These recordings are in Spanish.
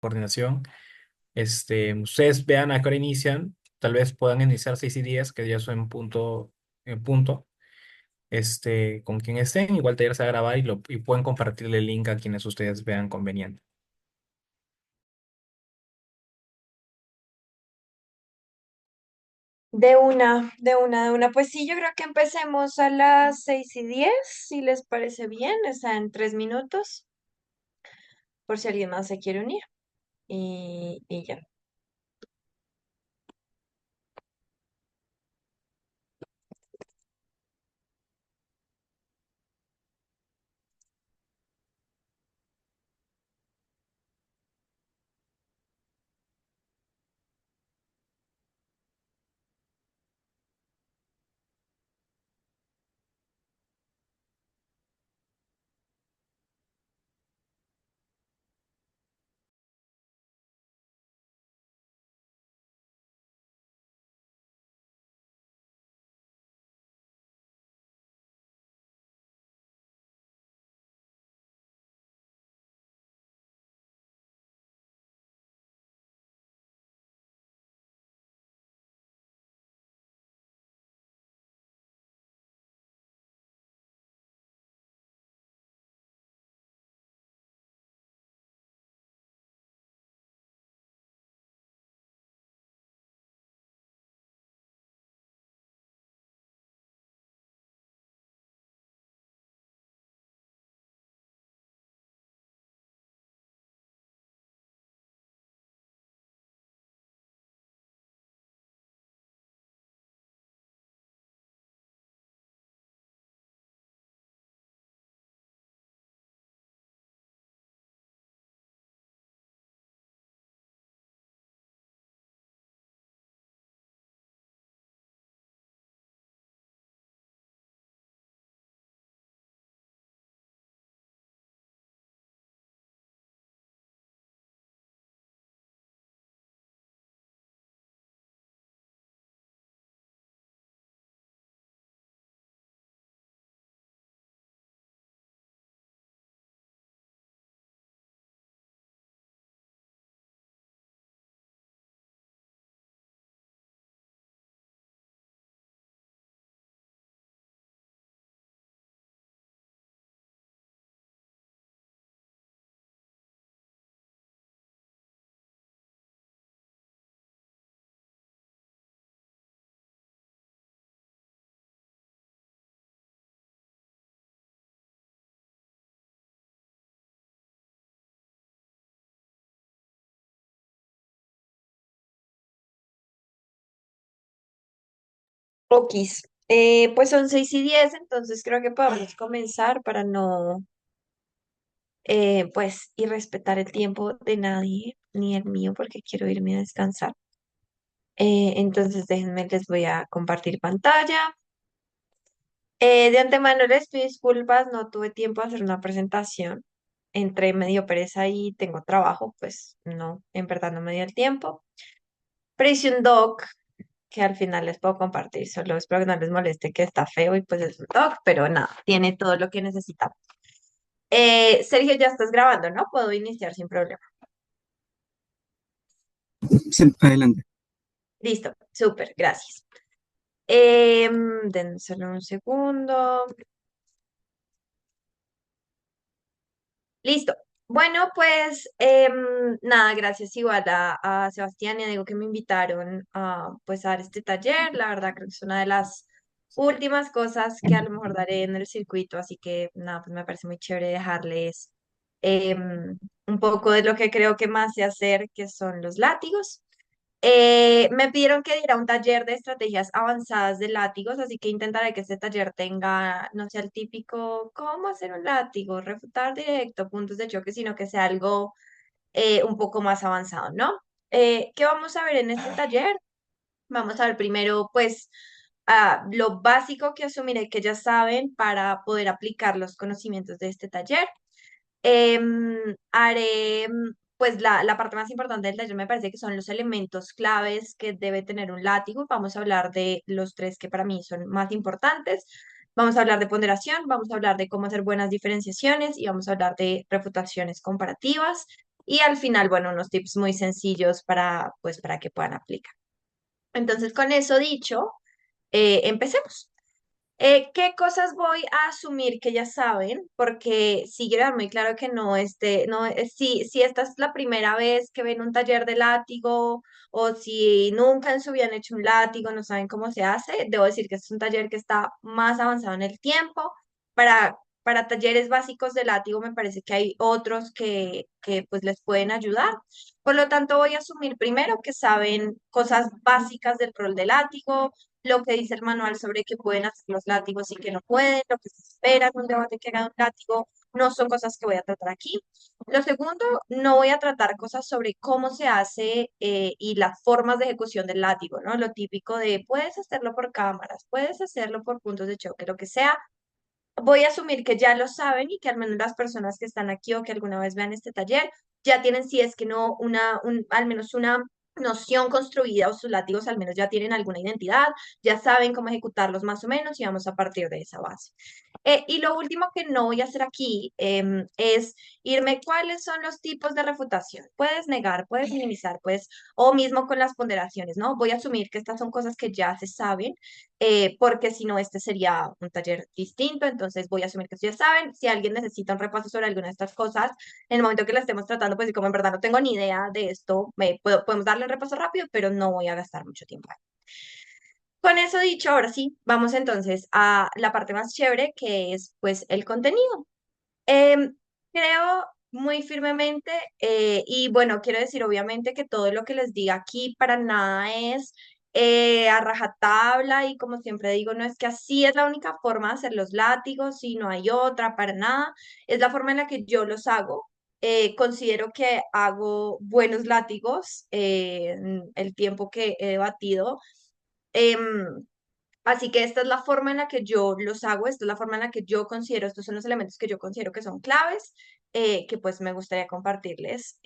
coordinación. Ustedes vean a qué hora inician, tal vez puedan iniciar 6 y 10, que ya son en punto, con quien estén, igual taller se va a grabar y pueden compartirle el link a quienes ustedes vean conveniente. De una. Pues sí, yo creo que empecemos a las 6:10, si les parece bien, o sea, en 3 minutos, por si alguien más se quiere unir. Y ya. Okis. Pues son 6:10, entonces creo que podemos comenzar para no, pues, y respetar el tiempo de nadie, ni el mío, porque quiero irme a descansar. Entonces déjenme, les voy a compartir pantalla. De antemano les pido disculpas, no tuve tiempo de hacer una presentación. Entré medio pereza y tengo trabajo, pues no, en verdad no me dio el tiempo. Pero hice un doc que al final les puedo compartir, solo espero que no les moleste que está feo y pues es un doc, pero nada, tiene todo lo que necesitamos. Sergio, ya estás grabando, ¿no? Puedo iniciar sin problema. Sí, adelante. Listo, súper, gracias. Den solo un segundo. Listo. Bueno, pues nada, gracias igual a Sebastián y a Diego que me invitaron a, pues, a dar este taller. La verdad creo que es una de las últimas cosas que a lo mejor daré en el circuito, así que nada, pues me parece muy chévere dejarles un poco de lo que creo que más sé hacer, que son los látigos. Me pidieron que diera un taller de estrategias avanzadas de látigos, así que intentaré que este taller tenga, no sea el típico cómo hacer un látigo, refutar directo, puntos de choque, sino que sea algo un poco más avanzado, ¿no? ¿Qué vamos a ver en este taller? Vamos a ver primero, pues, lo básico que asumiré que ya saben para poder aplicar los conocimientos de este taller. Haré, pues la parte más importante del taller me parece que son los elementos claves que debe tener un látigo. Vamos a hablar de los tres que para mí son más importantes. Vamos a hablar de ponderación, vamos a hablar de cómo hacer buenas diferenciaciones y vamos a hablar de refutaciones comparativas. y al final, bueno, unos tips muy sencillos para, pues, para que puedan aplicar. Entonces, con eso dicho, empecemos. ¿Qué cosas voy a asumir que ya saben? Porque sí quiero dar muy claro que no, no, si esta es la primera vez que ven un taller de látigo o si nunca en su vida han hecho un látigo, no saben cómo se hace, debo decir que este es un taller que está más avanzado en el tiempo. Para talleres básicos de látigo me parece que hay otros que pues les pueden ayudar. Por lo tanto, voy a asumir primero que saben cosas básicas del rol de látigo, lo que dice el manual sobre qué pueden hacer los látigos y qué no pueden, lo que se espera en un debate que haga un látigo, no son cosas que voy a tratar aquí. Lo segundo, no voy a tratar cosas sobre cómo se hace y las formas de ejecución del látigo, ¿no? Lo típico de puedes hacerlo por cámaras, puedes hacerlo por puntos de choque, lo que sea. Voy a asumir que ya lo saben y que al menos las personas que están aquí o que alguna vez vean este taller ya tienen, si es que no, al menos una noción construida o sus látigos al menos ya tienen alguna identidad, ya saben cómo ejecutarlos más o menos y vamos a partir de esa base. Y lo último que no voy a hacer aquí es irme cuáles son los tipos de refutación. Puedes negar, puedes minimizar, pues, o mismo con las ponderaciones, ¿no? Voy a asumir que estas son cosas que ya se saben porque si no, este sería un taller distinto, entonces voy a asumir que ustedes saben, si alguien necesita un repaso sobre alguna de estas cosas, en el momento que la estemos tratando, pues y como en verdad no tengo ni idea de esto, podemos darle un repaso rápido, pero no voy a gastar mucho tiempo. Con eso dicho, ahora sí, vamos entonces a la parte más chévere, que es pues el contenido. Em, Creo muy firmemente, y bueno, quiero decir obviamente que todo lo que les diga aquí para nada es a rajatabla y como siempre digo, no es que así es la única forma de hacer los látigos y no hay otra para nada, es la forma en la que yo los hago. Considero que hago buenos látigos en el tiempo que he debatido. Em, Así que esta es la forma en la que yo los hago, esta es la forma en la que yo considero, estos son los elementos que yo considero que son claves, que pues me gustaría compartirles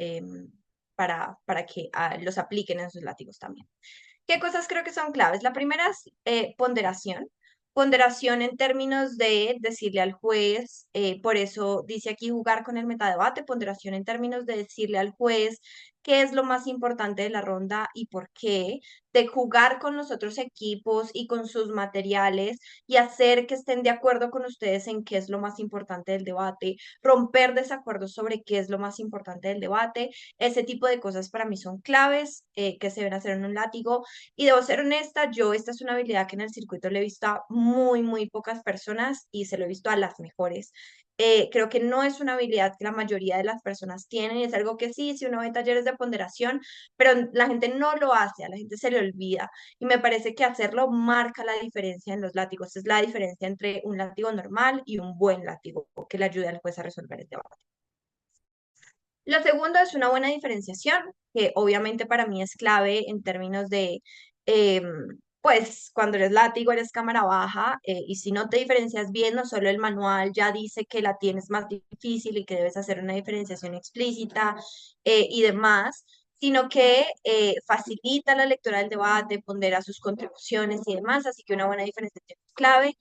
para que los apliquen en sus látigos también. ¿Qué cosas creo que son claves? La primera es ponderación. Ponderación en términos de decirle al juez, por eso dice aquí jugar con el metadebate, ponderación en términos de decirle al juez qué es lo más importante de la ronda y por qué, de jugar con los otros equipos y con sus materiales y hacer que estén de acuerdo con ustedes en qué es lo más importante del debate, romper desacuerdos sobre qué es lo más importante del debate. Ese tipo de cosas para mí son claves que se deben hacer en un látigo y debo ser honesta, yo esta es una habilidad que en el circuito le he visto a muy, muy pocas personas y se lo he visto a las mejores. Creo que no es una habilidad que la mayoría de las personas tienen, es algo que sí, si uno ve talleres de ponderación, pero la gente no lo hace, a la gente se le olvida y me parece que hacerlo marca la diferencia en los látigos, es la diferencia entre un látigo normal y un buen látigo que le ayude al juez a resolver el debate. Lo segundo es una buena diferenciación, que obviamente para mí es clave en términos de, em, pues cuando eres látigo, eres cámara baja, y si no te diferencias bien, no solo el manual ya dice que la tienes más difícil y que debes hacer una diferenciación explícita y demás, sino que facilita la lectura del debate, pondera sus contribuciones y demás, así que una buena diferenciación es clave.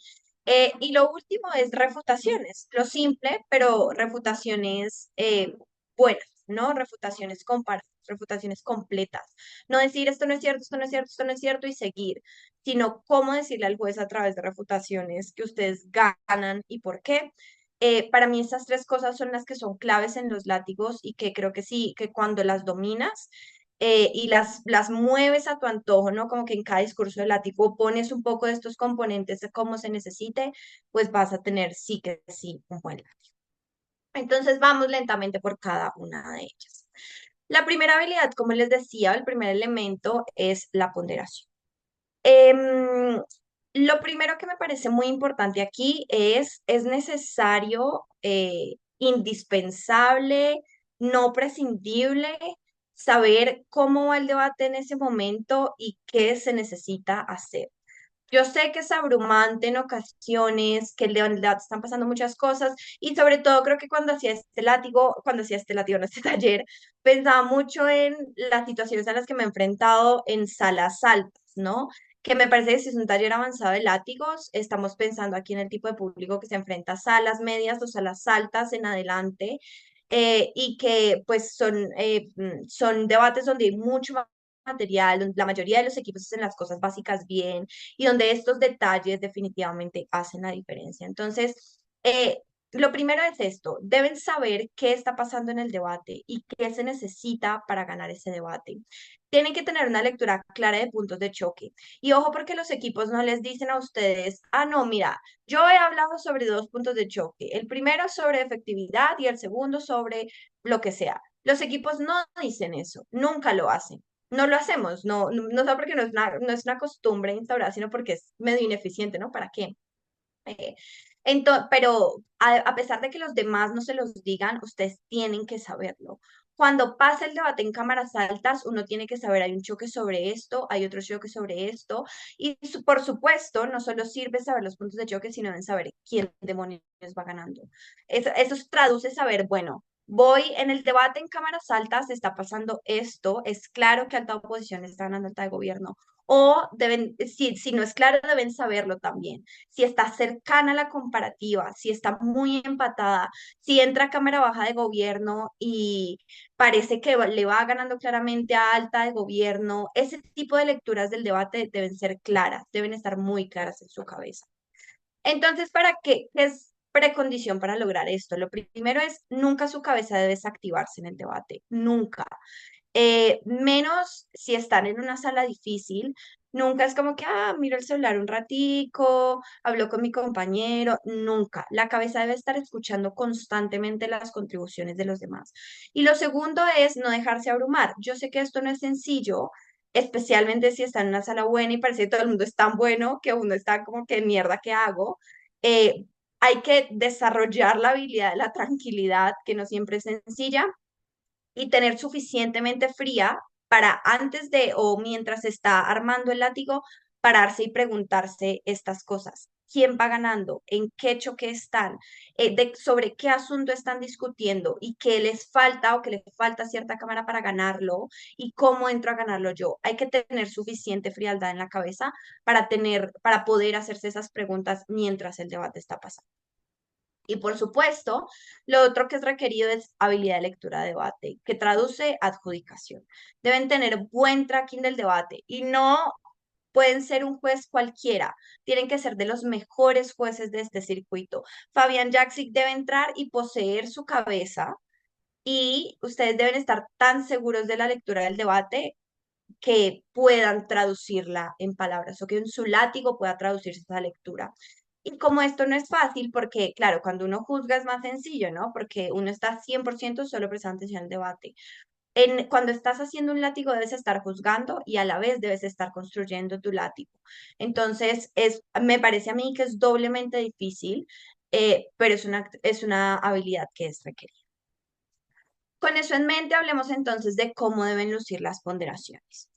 Y lo último es refutaciones, lo simple, pero refutaciones buenas, ¿no? Refutaciones comparadas, refutaciones completas. No decir esto no es cierto, esto no es cierto, esto no es cierto y seguir, sino cómo decirle al juez a través de refutaciones que ustedes ganan y por qué. Para mí esas tres cosas son las que son claves en los látigos y que creo que sí, que cuando las dominas y las mueves a tu antojo, ¿no? Como que en cada discurso de látigo pones un poco de estos componentes de cómo se necesite, pues vas a tener sí que sí un buen látigo. Entonces vamos lentamente por cada una de ellas. La primera habilidad, como les decía, el primer elemento es la ponderación. Em, lo primero que me parece muy importante aquí es necesario, indispensable, no prescindible, saber cómo va el debate en ese momento y qué se necesita hacer. Yo sé que es abrumante en ocasiones, que en realidad están pasando muchas cosas y sobre todo creo que cuando hacía este látigo, no este taller, pensaba mucho en las situaciones a las que me he enfrentado en salas altas, ¿no? Que me parece que si es un taller avanzado de látigos, estamos pensando aquí en el tipo de público que se enfrenta a salas medias o salas altas en adelante. y que pues son debates donde hay mucho material, donde la mayoría de los equipos hacen las cosas básicas bien y donde estos detalles definitivamente hacen la diferencia. Entonces, lo primero es esto, deben saber qué está pasando en el debate y qué se necesita para ganar ese debate. Tienen que tener una lectura clara de puntos de choque. Y ojo porque los equipos no les dicen a ustedes, ah, no, mira, yo he hablado sobre dos puntos de choque. El primero sobre efectividad y el segundo sobre lo que sea. Los equipos no dicen eso, nunca lo hacen. No lo hacemos, no solo porque no es una costumbre instaurada, sino porque es medio ineficiente, ¿no? ¿Para qué? Eh, pero a pesar de que los demás no se los digan, ustedes tienen que saberlo. Cuando pasa el debate en cámaras altas, uno tiene que saber, hay un choque sobre esto, hay otro choque sobre esto, y por supuesto, no solo sirve saber los puntos de choque, sino deben saber quién demonios va ganando. Eso traduce saber, bueno, voy en el debate en cámaras altas, está pasando esto, es claro que alta oposición está ganando alta de gobierno, o deben, si no es claro, deben saberlo también si está cercana a la comparativa, si está muy empatada, si entra a Cámara Baja de Gobierno y parece que le va ganando claramente a Alta de Gobierno, ese tipo de lecturas del debate deben ser claras, deben estar muy claras en su cabeza. Entonces, ¿para qué? ¿Qué es precondición para lograr esto? Lo primero es, nunca su cabeza debe desactivarse en el debate, nunca. Menos si están en una sala difícil, nunca es como que, miro el celular un ratico, hablo con mi compañero, nunca. La cabeza debe estar escuchando constantemente las contribuciones de los demás. Y lo segundo es no dejarse abrumar. Yo sé que esto no es sencillo, especialmente si está en una sala buena y parece que todo el mundo es tan bueno que uno está como que mierda, ¿qué hago? Eh, hay que desarrollar la habilidad de la tranquilidad, que no siempre es sencilla y tener suficientemente fría para antes de o mientras está armando el látigo, pararse y preguntarse estas cosas. ¿Quién va ganando? ¿En qué choque están? Sobre qué asunto están discutiendo y qué les falta o qué le falta a cierta cámara para ganarlo y cómo entro a ganarlo yo. Hay que tener suficiente frialdad en la cabeza para poder hacerse esas preguntas mientras el debate está pasando. Y por supuesto, lo otro que es requerido es habilidad de lectura de debate, que traduce adjudicación. Deben tener buen tracking del debate y no pueden ser un juez cualquiera, tienen que ser de los mejores jueces de este circuito. Fabián Jaksic debe entrar y poseer su cabeza y ustedes deben estar tan seguros de la lectura del debate que puedan traducirla en palabras o que en su látigo pueda traducirse esa lectura. Y como esto no es fácil, porque claro, cuando uno juzga es más sencillo, ¿no? Porque uno está 100% solo prestando atención al debate. Cuando estás haciendo un látigo debes estar juzgando y a la vez debes estar construyendo tu látigo. Entonces, me parece a mí que es doblemente difícil, pero es una habilidad que es requerida. Con eso en mente, hablemos entonces de cómo deben lucir las ponderaciones.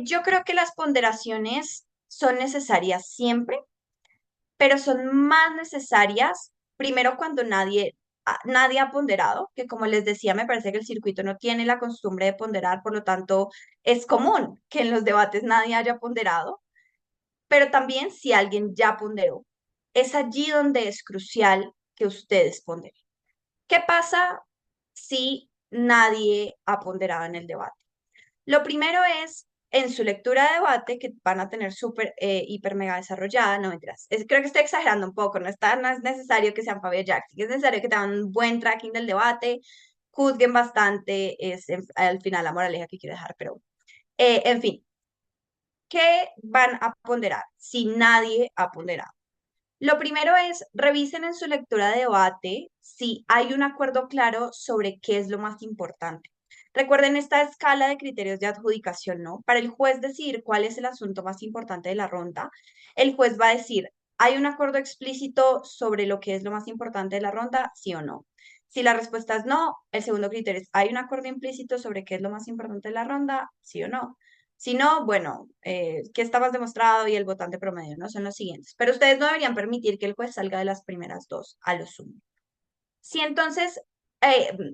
Yo creo que las ponderaciones son necesarias siempre, pero son más necesarias primero cuando nadie ha ponderado, que como les decía, me parece que el circuito no tiene la costumbre de ponderar, por lo tanto, es común que en los debates nadie haya ponderado, pero también si alguien ya ponderó. Es allí donde es crucial que ustedes ponderen. ¿Qué pasa si nadie ha ponderado en el debate? Lo primero es en su lectura de debate, que van a tener súper, hiper, mega desarrollada, no mentiras. Creo que estoy exagerando un poco, no es necesario que sean Fabio Jackson, es necesario que tengan un buen tracking del debate, juzguen bastante, al final la moraleja que quiero dejar, pero en fin, ¿qué van a ponderar si nadie ha ponderado? Lo primero es, revisen en su lectura de debate si hay un acuerdo claro sobre qué es lo más importante. Recuerden esta escala de criterios de adjudicación, ¿no? Para el juez decir cuál es el asunto más importante de la ronda, el juez va a decir, ¿hay un acuerdo explícito sobre lo que es lo más importante de la ronda? Sí o no. Si la respuesta es no, el segundo criterio es, ¿hay un acuerdo implícito sobre qué es lo más importante de la ronda? Sí o no. Si no, bueno, ¿qué está más demostrado y el votante promedio, ¿no? Son los siguientes. Pero ustedes no deberían permitir que el juez salga de las primeras dos, a lo sumo. Si entonces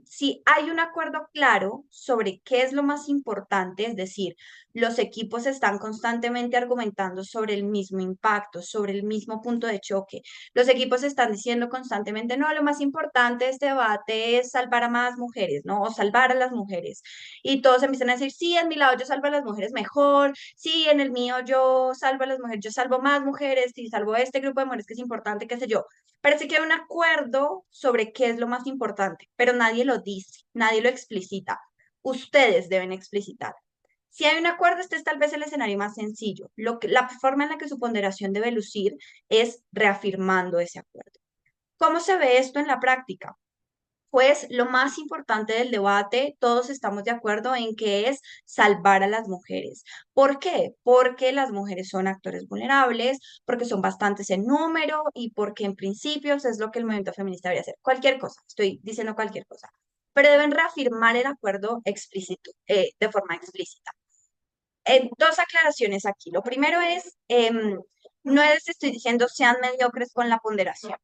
si hay un acuerdo claro sobre qué es lo más importante, es decir, los equipos están constantemente argumentando sobre el mismo impacto, sobre el mismo punto de choque. Los equipos están diciendo constantemente, no, lo más importante de este debate es salvar a más mujeres, ¿no? O salvar a las mujeres. Y todos empiezan a decir, sí, en mi lado yo salvo a las mujeres mejor, sí, en el mío yo salvo a las mujeres, yo salvo más mujeres, y salvo a este grupo de mujeres que es importante, qué sé yo. Parece que hay un acuerdo sobre qué es lo más importante, pero nadie lo dice, nadie lo explicita. Ustedes deben explicitar. Si hay un acuerdo, este es tal vez el escenario más sencillo. La forma en la que su ponderación debe lucir es reafirmando ese acuerdo. ¿Cómo se ve esto en la práctica? Pues lo más importante del debate, todos estamos de acuerdo en que es salvar a las mujeres. ¿Por qué? Porque las mujeres son actores vulnerables, porque son bastantes en número y porque en principios es lo que el movimiento feminista debería hacer. Cualquier cosa, estoy diciendo cualquier cosa. Pero deben reafirmar el acuerdo explícito, de forma explícita. Dos aclaraciones aquí. Lo primero es, no les estoy diciendo sean mediocres con la ponderación,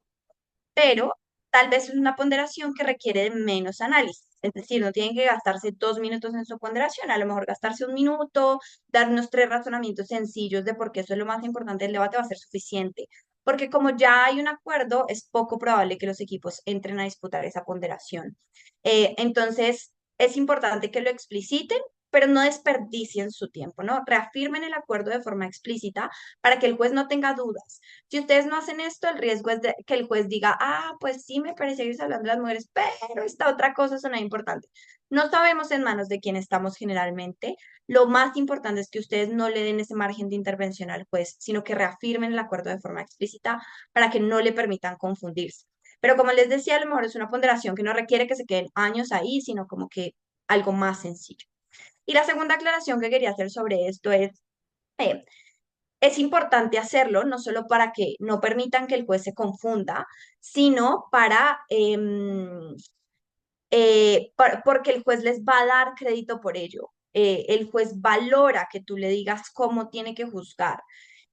pero tal vez es una ponderación que requiere de menos análisis. Es decir, no tienen que gastarse 2 minutos en su ponderación, a lo mejor gastarse 1 minuto, dar unos 3 razonamientos sencillos de por qué eso es lo más importante del debate va a ser suficiente. Porque como ya hay un acuerdo, es poco probable que los equipos entren a disputar esa ponderación. Entonces, es importante que lo expliciten, pero no desperdicien su tiempo, ¿no? Reafirmen el acuerdo de forma explícita para que el juez no tenga dudas. Si ustedes no hacen esto, el riesgo es que el juez diga, ah, pues sí, me parece que hablando de las mujeres, pero esta otra cosa es una importante. No sabemos en manos de quién estamos generalmente. Lo más importante es que ustedes no le den ese margen de intervención al juez, sino que reafirmen el acuerdo de forma explícita para que no le permitan confundirse. Pero como les decía, a lo mejor es una ponderación que no requiere que se queden años ahí, sino como que algo más sencillo. Y la segunda aclaración que quería hacer sobre esto eh, es importante hacerlo, no solo para que no permitan que el juez se confunda, sino porque el juez les va a dar crédito por ello. El juez valora que tú le digas cómo tiene que juzgar.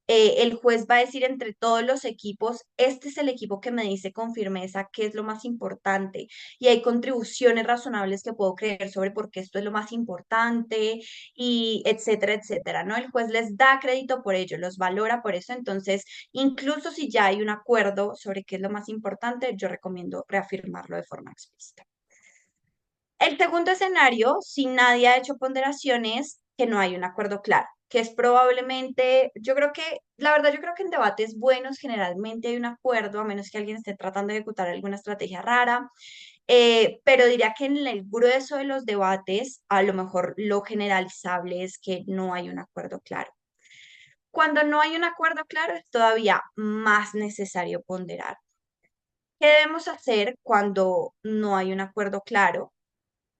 El juez va a decir entre todos los equipos, este es el equipo que me dice con firmeza qué es lo más importante y hay contribuciones razonables que puedo creer sobre por qué esto es lo más importante y etcétera, etcétera, ¿no? El juez les da crédito por ello, los valora por eso, entonces, incluso si ya hay un acuerdo sobre qué es lo más importante, yo recomiendo reafirmarlo de forma explícita. El segundo escenario, si nadie ha hecho ponderaciones, que no hay un acuerdo claro, que es probablemente, yo creo que, la verdad, yo creo que en debates buenos generalmente hay un acuerdo, a menos que alguien esté tratando de ejecutar alguna estrategia rara, pero diría que en el grueso de los debates, a lo mejor lo generalizable es que no hay un acuerdo claro. Cuando no hay un acuerdo claro, es todavía más necesario ponderar. ¿Qué debemos hacer cuando no hay un acuerdo claro?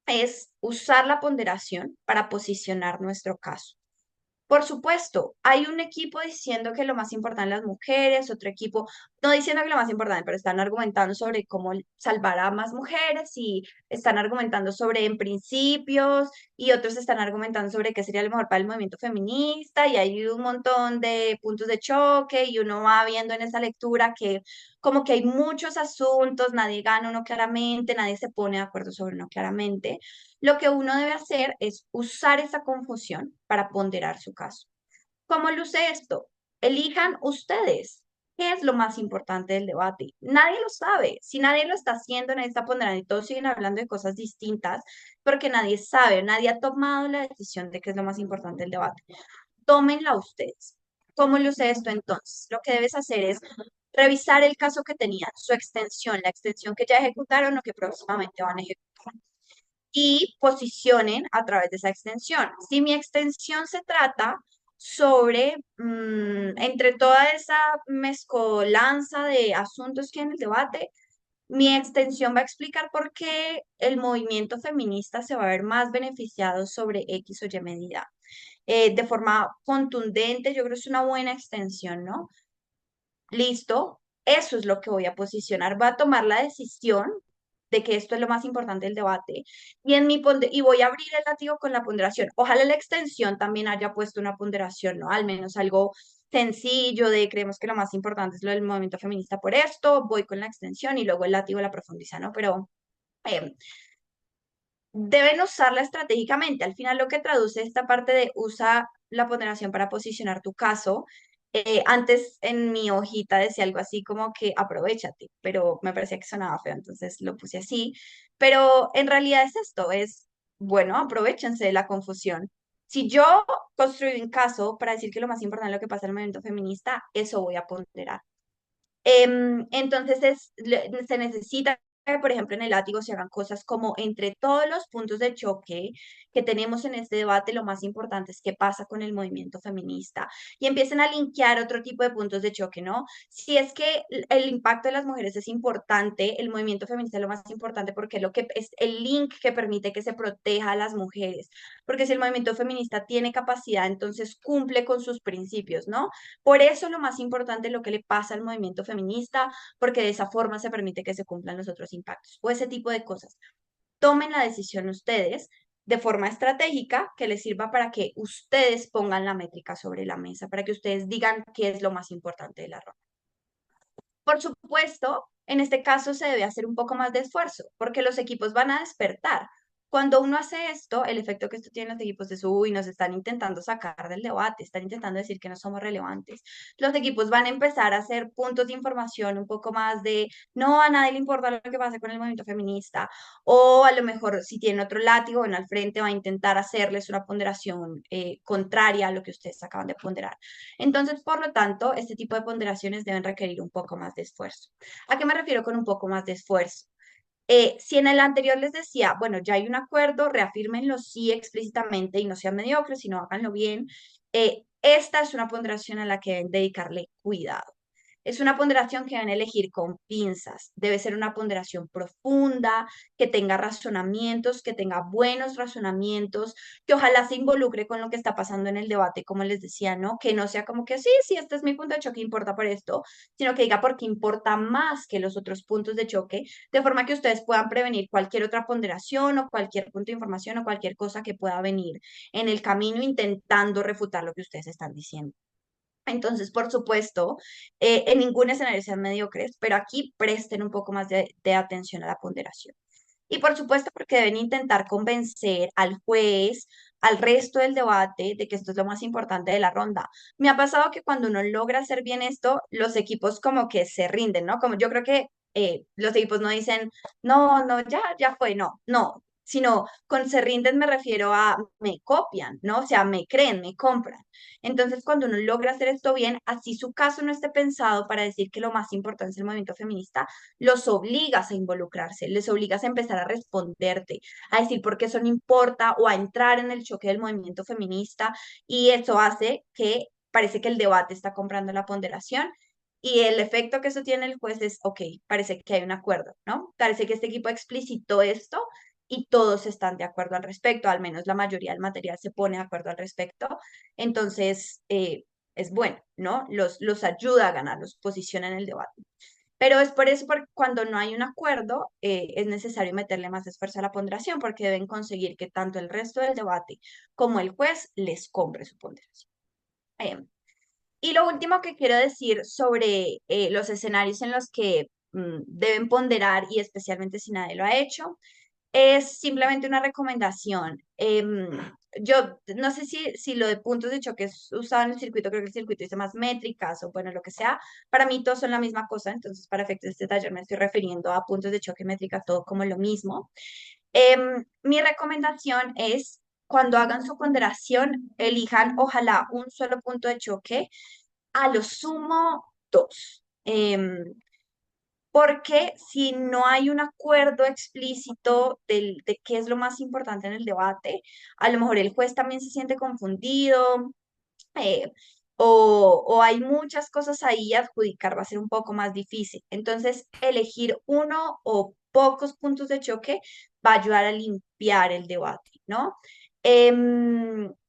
Es usar la ponderación para posicionar nuestro caso. Por supuesto, hay un equipo diciendo que lo más importante es las mujeres, otro equipo no diciendo que lo más importante, pero están argumentando sobre cómo salvar a más mujeres y están argumentando sobre en principios y otros están argumentando sobre qué sería lo mejor para el movimiento feminista y hay un montón de puntos de choque y uno va viendo en esa lectura que como que hay muchos asuntos, nadie gana uno claramente, nadie se pone de acuerdo sobre uno claramente. Lo que uno debe hacer es usar esa confusión para ponderar su caso. ¿Cómo luce esto? Elijan ustedes. ¿Qué es lo más importante del debate? Nadie lo sabe. Si nadie lo está haciendo, nadie está ponderando y todos siguen hablando de cosas distintas porque nadie sabe, nadie ha tomado la decisión de qué es lo más importante del debate. Tómenla ustedes. ¿Cómo luce esto entonces? Lo que debes hacer es revisar el caso que tenían, su extensión, la extensión que ya ejecutaron o que próximamente van a ejecutar y posicionen a través de esa extensión. Si mi extensión se trata sobre, entre toda esa mezcolanza de asuntos que hay en el debate, mi extensión va a explicar por qué el movimiento feminista se va a ver más beneficiado sobre X o Y medida. De forma contundente, yo creo que es una buena extensión, ¿no? Listo, eso es lo que voy a posicionar. Voy a tomar la decisión de que esto es lo más importante del debate y voy a abrir el látigo con la ponderación. Ojalá la extensión también haya puesto una ponderación, ¿no? Al menos algo sencillo de creemos que lo más importante es lo del movimiento feminista por esto, voy con la extensión y luego el látigo la profundiza, ¿no? Pero Eh, Deben usarla estratégicamente. Al final lo que traduce esta parte de usa la ponderación para posicionar tu caso. Antes en mi hojita decía algo así como que aprovéchate, pero me parecía que sonaba feo, entonces lo puse así. Pero en realidad es esto, es, bueno, aprovéchense de la confusión. Si yo construyo un caso para decir que lo más importante es lo que pasa en el movimiento feminista, eso voy a ponderar. Entonces se necesita que, por ejemplo, en el látigo se hagan cosas como entre todos los puntos de choque que tenemos en este debate, lo más importante es qué pasa con el movimiento feminista y empiecen a linkear otro tipo de puntos de choque, ¿no? Si es que el impacto de las mujeres es importante, el movimiento feminista es lo más importante porque es lo que es el link que permite que se proteja a las mujeres, porque si el movimiento feminista tiene capacidad, entonces cumple con sus principios, ¿no? Por eso lo más importante es lo que le pasa al movimiento feminista, porque de esa forma se permite que se cumplan los otros impactos o ese tipo de cosas. Tomen la decisión ustedes de forma estratégica que les sirva para que ustedes pongan la métrica sobre la mesa, para que ustedes digan qué es lo más importante de la ronda. Por supuesto, en este caso se debe hacer un poco más de esfuerzo, porque los equipos van a despertar. Cuando uno hace esto, el efecto que esto tiene en los equipos de uy, nos están intentando sacar del debate, están intentando decir que no somos relevantes. Los equipos van a empezar a hacer puntos de información un poco más de, no, a nadie le importa lo que pase con el movimiento feminista, o a lo mejor si tiene otro látigo en al frente va a intentar hacerles una ponderación contraria a lo que ustedes acaban de ponderar. Entonces, por lo tanto, este tipo de ponderaciones deben requerir un poco más de esfuerzo. ¿A qué me refiero con un poco más de esfuerzo? Si en el anterior les decía, bueno, ya hay un acuerdo, reafírmenlo sí explícitamente y no sean mediocres, sino háganlo bien. Esta es una ponderación a la que deben dedicarle cuidado. Es una ponderación que deben elegir con pinzas. Debe ser una ponderación profunda, que tenga razonamientos, que tenga buenos razonamientos, que ojalá se involucre con lo que está pasando en el debate, como les decía, ¿no? Que no sea como que sí, sí, este es mi punto de choque, importa por esto, sino que diga porque importa más que los otros puntos de choque, de forma que ustedes puedan prevenir cualquier otra ponderación o cualquier punto de información o cualquier cosa que pueda venir en el camino intentando refutar lo que ustedes están diciendo. Entonces, por supuesto, en ningún escenario sean mediocres, pero aquí presten un poco más de atención a la ponderación. Y por supuesto, porque deben intentar convencer al juez, al resto del debate, de que esto es lo más importante de la ronda. Me ha pasado que cuando uno logra hacer bien esto, los equipos como que se rinden, ¿no? Como yo creo que los equipos no dicen, no, no, ya, ya fue, no, no, sino con se rinden me refiero a me copian, ¿no? O sea, me creen, me compran. Entonces, cuando uno logra hacer esto bien, así su caso no esté pensado para decir que lo más importante es el movimiento feminista, los obligas a involucrarse, les obligas a empezar a responderte, a decir por qué eso no importa o a entrar en el choque del movimiento feminista y eso hace que parece que el debate está comprando la ponderación y el efecto que eso tiene el juez es, ok, parece que hay un acuerdo, ¿no? Parece que este equipo explicitó esto y todos están de acuerdo al respecto, al menos la mayoría del material se pone de acuerdo al respecto. Entonces, es bueno, ¿no? Los ayuda a ganar, los posiciona en el debate. Pero es por eso, porque cuando no hay un acuerdo, es necesario meterle más esfuerzo a la ponderación, porque deben conseguir que tanto el resto del debate como el juez les compre su ponderación. Eh, y lo último que quiero decir sobre los escenarios en los que deben ponderar, y especialmente si nadie lo ha hecho, es simplemente una recomendación. Yo no sé si lo de puntos de choque es usado en el circuito, creo que el circuito dice más métricas o bueno, lo que sea. Para mí todos son la misma cosa, entonces para efectos de este taller me estoy refiriendo a puntos de choque métrica, todo como lo mismo. Mi recomendación es cuando hagan su ponderación, elijan ojalá un solo punto de choque, a lo sumo dos. Porque si no hay un acuerdo explícito de qué es lo más importante en el debate, a lo mejor el juez también se siente confundido, eh, o hay muchas cosas ahí y adjudicar va a ser un poco más difícil. Entonces, elegir uno o pocos puntos de choque va a ayudar a limpiar el debate, ¿no?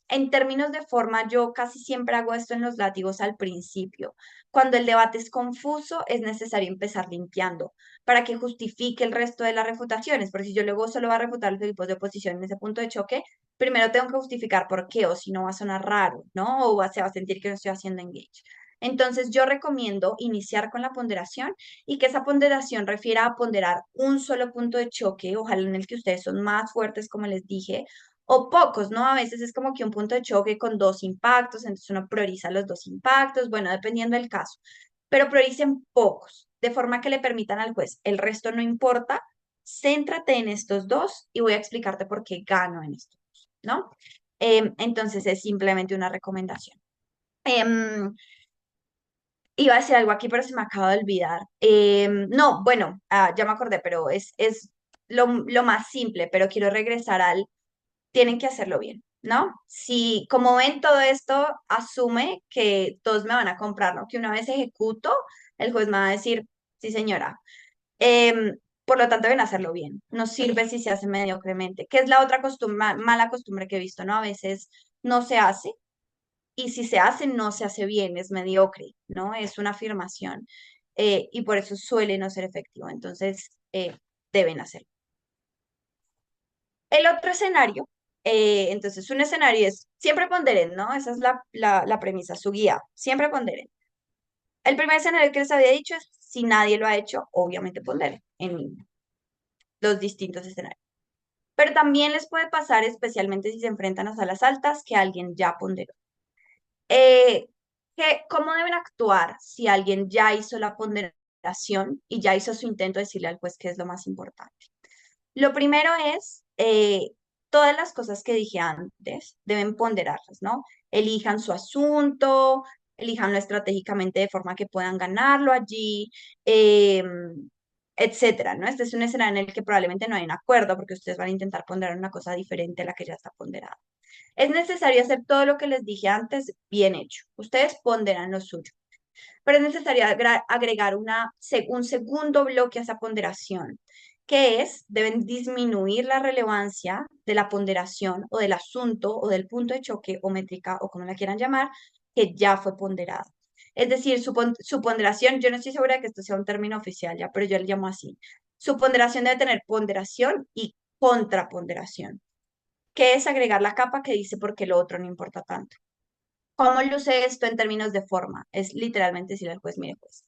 En términos de forma, yo casi siempre hago esto en los látigos al principio. Cuando el debate es confuso, es necesario empezar limpiando para que justifique el resto de las refutaciones, porque si yo luego solo va a refutar los tipos de oposición en ese punto de choque, primero tengo que justificar por qué, o si no va a sonar raro, ¿no? Se va a sentir que no estoy haciendo engage. Entonces, yo recomiendo iniciar con la ponderación y que esa ponderación refiera a ponderar un solo punto de choque, ojalá en el que ustedes son más fuertes, como les dije, o pocos, ¿no? A veces es como que un punto de choque con dos impactos, entonces uno prioriza los dos impactos, bueno, dependiendo del caso, pero prioricen pocos, de forma que le permitan al juez, el resto no importa, céntrate en estos dos y voy a explicarte por qué gano en estos dos, ¿no? Entonces es simplemente una recomendación. Em, Iba a decir algo aquí, pero se me acaba de olvidar. No, bueno, ya me acordé, pero es lo más simple, pero quiero regresar al, tienen que hacerlo bien, ¿no? Si, como ven, todo esto asume que todos me van a comprar, ¿no? Que una vez ejecuto, el juez me va a decir, sí, señora. Por lo tanto, deben hacerlo bien. No sirve si se hace mediocremente, que es la otra costumbre, mala costumbre que he visto, ¿no? A veces no se hace y si se hace, no se hace bien, es mediocre, ¿no? Es una afirmación y por eso suele no ser efectivo. Entonces, deben hacerlo. El otro escenario, entonces un escenario es, siempre ponderen, ¿no? Esa es la premisa, su guía, siempre ponderen. El primer escenario que les había dicho es, si nadie lo ha hecho, obviamente ponderen en los distintos escenarios. Pero también les puede pasar, especialmente si se enfrentan a salas altas, que alguien ya ponderó. Eh, ¿Cómo deben actuar si alguien ya hizo la ponderación y ya hizo su intento de decirle al juez qué es lo más importante? Lo primero es, todas las cosas que dije antes deben ponderarlas, ¿no? Elijan su asunto, elijanlo estratégicamente de forma que puedan ganarlo allí, eh, etcétera, ¿no? Este es un escenario en el que probablemente no hay un acuerdo porque ustedes van a intentar ponderar una cosa diferente a la que ya está ponderada. Es necesario hacer todo lo que les dije antes bien hecho. Ustedes ponderan lo suyo, pero es necesario agregar un segundo bloque a esa ponderación, que es, deben disminuir la relevancia de la ponderación o del asunto o del punto de choque o métrica o como la quieran llamar, que ya fue ponderado. Es decir, su ponderación, yo no estoy segura de que esto sea un término oficial ya, pero yo le llamo así. Su ponderación debe tener ponderación y contraponderación, que es agregar la capa que dice por qué lo otro no importa tanto. ¿Cómo luce esto en términos de forma? Es literalmente decirle al juez, mire juez,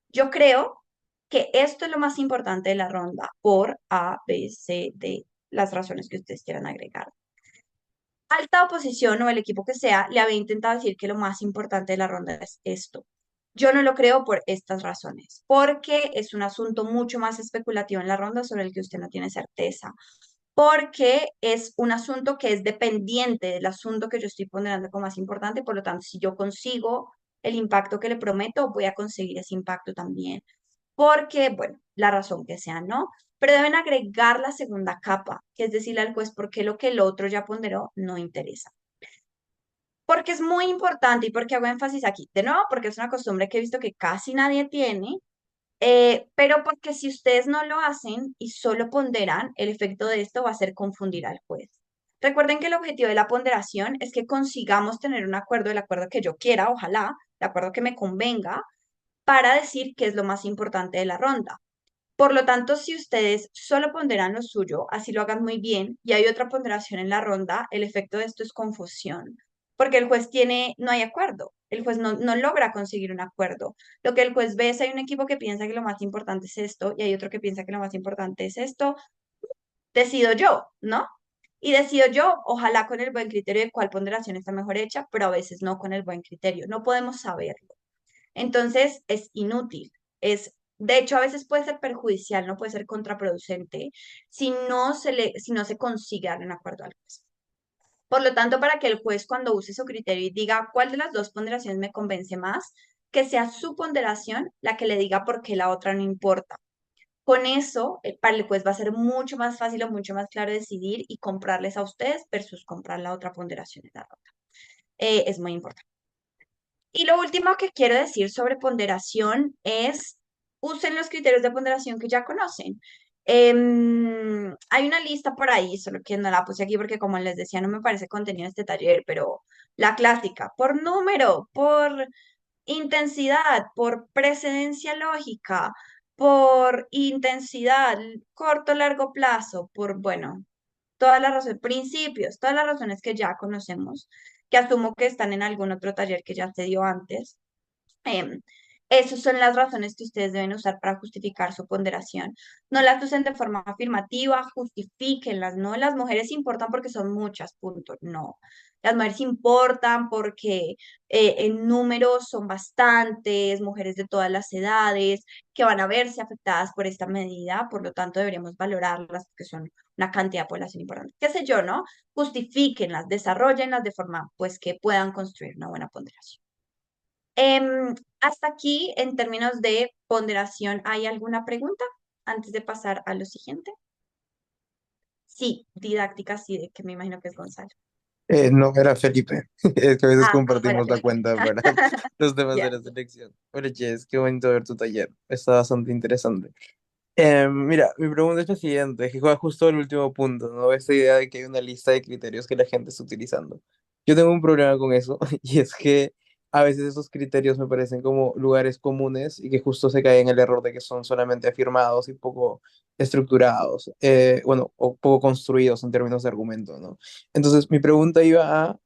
yo creo que esto es lo más importante de la ronda por A, B, C, D, las razones que ustedes quieran agregar. Alta oposición o el equipo que sea le había intentado decir que lo más importante de la ronda es esto. Yo no lo creo por estas razones, porque es un asunto mucho más especulativo en la ronda sobre el que usted no tiene certeza, porque es un asunto que es dependiente del asunto que yo estoy ponderando como más importante, por lo tanto, si yo consigo el impacto que le prometo, voy a conseguir ese impacto también, porque, bueno, la razón que sea, ¿no? Pero deben agregar la segunda capa, que es decirle al juez por qué lo que el otro ya ponderó no interesa. Porque es muy importante y porque hago énfasis aquí, de nuevo, porque es una costumbre que he visto que casi nadie tiene, pero porque si ustedes no lo hacen y solo ponderan, el efecto de esto va a ser confundir al juez. Recuerden que el objetivo de la ponderación es que consigamos tener un acuerdo, el acuerdo que yo quiera, ojalá, el acuerdo que me convenga, para decir qué es lo más importante de la ronda. Por lo tanto, si ustedes solo ponderan lo suyo, así lo hagan muy bien, y hay otra ponderación en la ronda, el efecto de esto es confusión, porque el juez tiene, no hay acuerdo, el juez no logra conseguir un acuerdo. Lo que el juez ve es hay un equipo que piensa que lo más importante es esto y hay otro que piensa que lo más importante es esto, decido yo, ¿no? Y decido yo, ojalá con el buen criterio de cuál ponderación está mejor hecha, pero a veces no con el buen criterio, no podemos saberlo. Entonces es inútil. De hecho, a veces puede ser perjudicial, no puede ser contraproducente si no se consigue dar un acuerdo al juez. Por lo tanto, para que el juez cuando use su criterio y diga cuál de las dos ponderaciones me convence más, que sea su ponderación la que le diga por qué la otra no importa. Con eso, para el juez va a ser mucho más fácil o mucho más claro decidir y comprarles a ustedes versus comprar la otra ponderación en la ronda. Es muy importante. Y lo último que quiero decir sobre ponderación es, usen los criterios de ponderación que ya conocen. Hay una lista por ahí, solo que no la puse aquí porque como les decía, no me parece contenido de este taller, pero la clásica, por número, por intensidad, por precedencia lógica, por intensidad, corto, largo plazo, por, bueno, todas las razones, principios, todas las razones que ya conocemos, que asumo que están en algún otro taller que ya se dio antes. Em, Esas son las razones que ustedes deben usar para justificar su ponderación. No las usen de forma afirmativa, justifíquenlas, ¿no? Las mujeres importan porque son muchas, punto. No. Las mujeres importan porque en números son bastantes, mujeres de todas las edades que van a verse afectadas por esta medida, por lo tanto deberíamos valorarlas porque son una cantidad de población importante. ¿Qué sé yo, no? Justifíquenlas, desarrollenlas de forma pues que puedan construir una buena ponderación. Hasta aquí, en términos de ponderación, ¿hay alguna pregunta antes de pasar a lo siguiente? Sí, didáctica, sí, de que me imagino que es Gonzalo. No, era Felipe. Es que a veces Ah, bueno, compartimos la Felipe. cuenta para los temas de Ya. la selección. Oye, Jess, qué bonito ver tu taller. Está bastante interesante. Mira, mi pregunta es la siguiente, que juega justo el último punto, ¿no? Esta idea de que hay una lista de criterios que la gente está utilizando. Yo tengo un problema con eso, y es que a veces esos criterios me parecen como lugares comunes y que justo se cae en el error de que son solamente afirmados y poco estructurados, bueno, o poco construidos en términos de argumento, ¿no? Entonces, mi pregunta iba a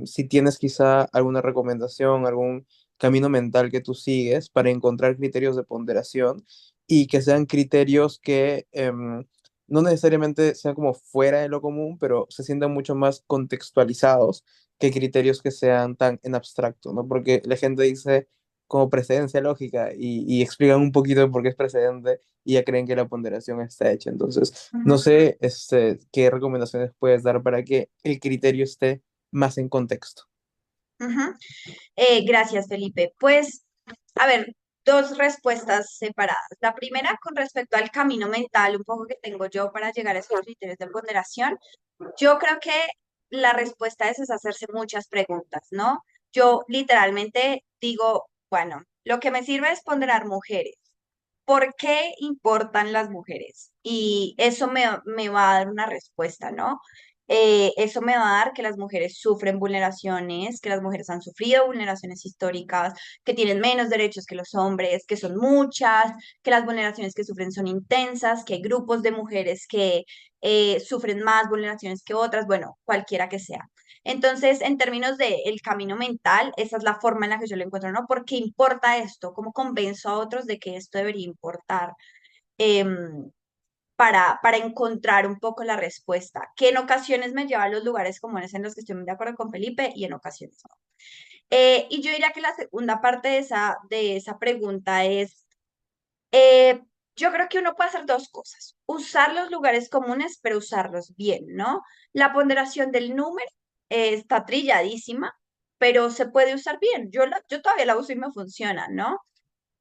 si tienes quizá alguna recomendación, algún camino mental que tú sigues para encontrar criterios de ponderación y que sean criterios que no necesariamente sean como fuera de lo común, pero se sientan mucho más contextualizados que criterios que sean tan en abstracto, ¿no? Porque la gente dice como precedencia lógica y explican un poquito de por qué es precedente y ya creen que la ponderación está hecha. Entonces, no Ujú, sé qué recomendaciones puedes dar para que el criterio esté más en contexto. ujú. Gracias, Felipe. Pues, a ver, dos respuestas separadas. La primera, con respecto al camino mental, un poco que tengo yo para llegar a esos criterios de ponderación. Yo creo que la respuesta es hacerse muchas preguntas, ¿no? Yo literalmente digo, bueno, lo que me sirve es ponderar mujeres. ¿Por qué importan las mujeres? Y eso me va a dar una respuesta, ¿no? Eso me va a dar que las mujeres sufren vulneraciones, que las mujeres han sufrido vulneraciones históricas, que tienen menos derechos que los hombres, que son muchas, que las vulneraciones que sufren son intensas, que hay grupos de mujeres que sufren más vulneraciones que otras, bueno, cualquiera que sea. Entonces, en términos de el camino mental, esa es la forma en la que yo lo encuentro, ¿no? ¿Por qué importa esto? ¿Cómo convenzo a otros de que esto debería importar? Em, para encontrar un poco la respuesta, que en ocasiones me lleva a los lugares comunes en los que estoy muy de acuerdo con Felipe y en ocasiones no. Y yo diría que la segunda parte de esa pregunta es, eh, yo creo que uno puede hacer dos cosas, usar los lugares comunes, pero usarlos bien, ¿no? La ponderación del número está trilladísima, pero se puede usar bien. Yo todavía la uso y me funciona, ¿no?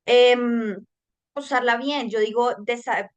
Em, Usarla bien, yo digo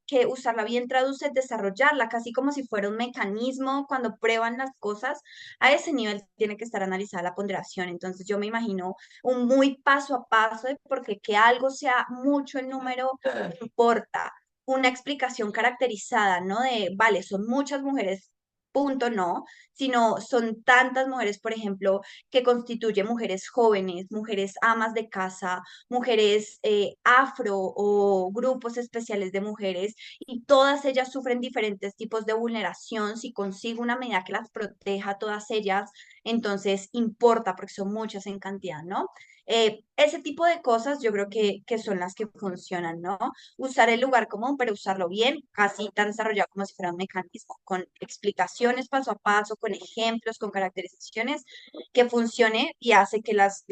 que usarla bien traduce desarrollarla, casi como si fuera un mecanismo cuando prueban las cosas, a ese nivel tiene que estar analizada la ponderación. Entonces yo me imagino un muy paso a paso de por qué que algo sea mucho el número importa, una explicación caracterizada, ¿no? De, vale, son muchas mujeres. Punto, no, sino son tantas mujeres, por ejemplo, que constituyen mujeres jóvenes, mujeres amas de casa, mujeres afro o grupos especiales de mujeres y todas ellas sufren diferentes tipos de vulneración. Si consigo una medida que las proteja a todas ellas, entonces importa porque son muchas en cantidad, ¿no? Ese tipo de cosas yo creo que son las que funcionan, ¿no? Usar el lugar común, pero usarlo bien, casi tan desarrollado como si fuera un mecanismo, con explicaciones paso a paso, con ejemplos, con caracterizaciones que funcione y hace que las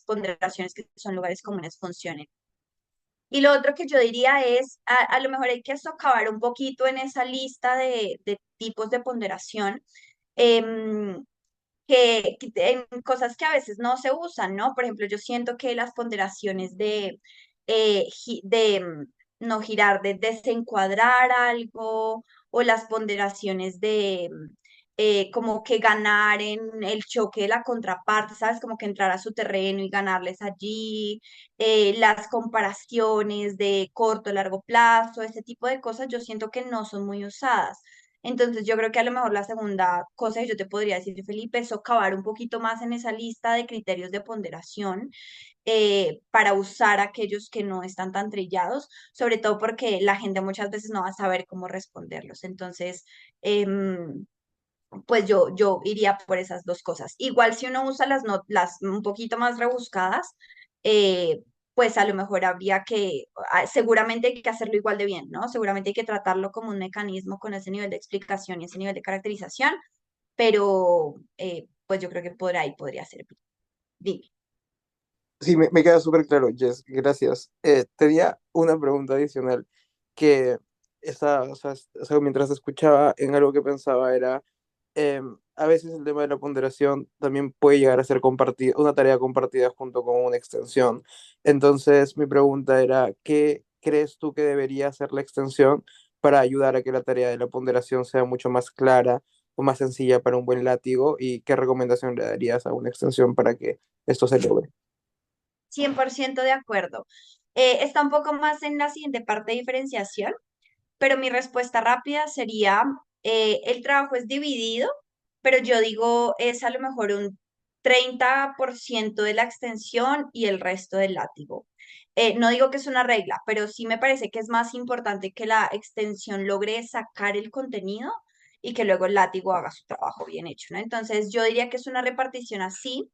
ponderaciones que son lugares comunes funcionen. Y lo otro que yo diría es, a lo mejor hay que socavar un poquito en esa lista de tipos de ponderación, em, en cosas que a veces no se usan, ¿no? Por ejemplo, yo siento que las ponderaciones de no girar, de desencuadrar algo, o las ponderaciones de como que ganar en el choque de la contraparte, ¿sabes? Como que entrar a su terreno y ganarles allí, las comparaciones de corto, largo plazo, ese tipo de cosas, yo siento que no son muy usadas. Entonces, yo creo que a lo mejor la segunda cosa que yo te podría decir, Felipe, es socavar un poquito más en esa lista de criterios de ponderación para usar aquellos que no están tan trillados, sobre todo porque la gente muchas veces no va a saber cómo responderlos. Entonces, pues yo iría por esas dos cosas. Igual si uno usa las un poquito más rebuscadas, pues a lo mejor habría que, seguramente hay que hacerlo igual de bien, ¿no? Seguramente hay que tratarlo como un mecanismo con ese nivel de explicación y ese nivel de caracterización, pero pues yo creo que por ahí podría ser. Dime. Sí, me queda súper claro, Jess, gracias. Tenía una pregunta adicional que o sea, mientras escuchaba en algo que pensaba era, a veces el tema de la ponderación también puede llegar a ser compartida, una tarea compartida junto con una extensión. Entonces, mi pregunta era, ¿qué crees tú que debería hacer la extensión para ayudar a que la tarea de la ponderación sea mucho más clara o más sencilla para un buen látigo? ¿Y qué recomendación le darías a una extensión para que esto se logre? 100% de acuerdo. Está un poco más en la siguiente parte de diferenciación, pero mi respuesta rápida sería, el trabajo es dividido, pero yo digo es a lo mejor un 30% de la extensión y el resto del látigo. No digo que es una regla, pero sí me parece que es más importante que la extensión logre sacar el contenido y que luego el látigo haga su trabajo bien hecho, ¿no? Entonces yo diría que es una repartición así.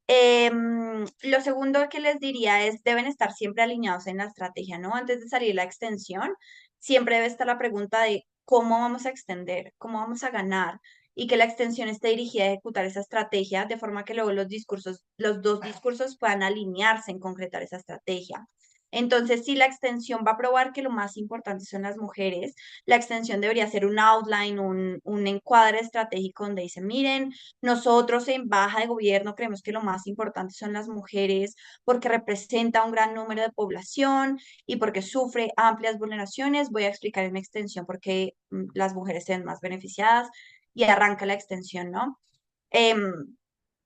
Lo segundo que les diría es, deben estar siempre alineados en la estrategia, ¿no? Antes de salir la extensión, siempre debe estar la pregunta de cómo vamos a extender, cómo vamos a ganar, y que la extensión esté dirigida a ejecutar esa estrategia de forma que luego los discursos, los dos discursos puedan alinearse en concretar esa estrategia. Entonces, si la extensión va a probar que lo más importante son las mujeres, la extensión debería ser un outline, un encuadre estratégico donde dice, miren, nosotros en baja de gobierno creemos que lo más importante son las mujeres porque representa un gran número de población y porque sufre amplias vulneraciones. Voy a explicar en extensión por qué las mujeres se ven más beneficiadas y arranca la extensión, ¿no? Em,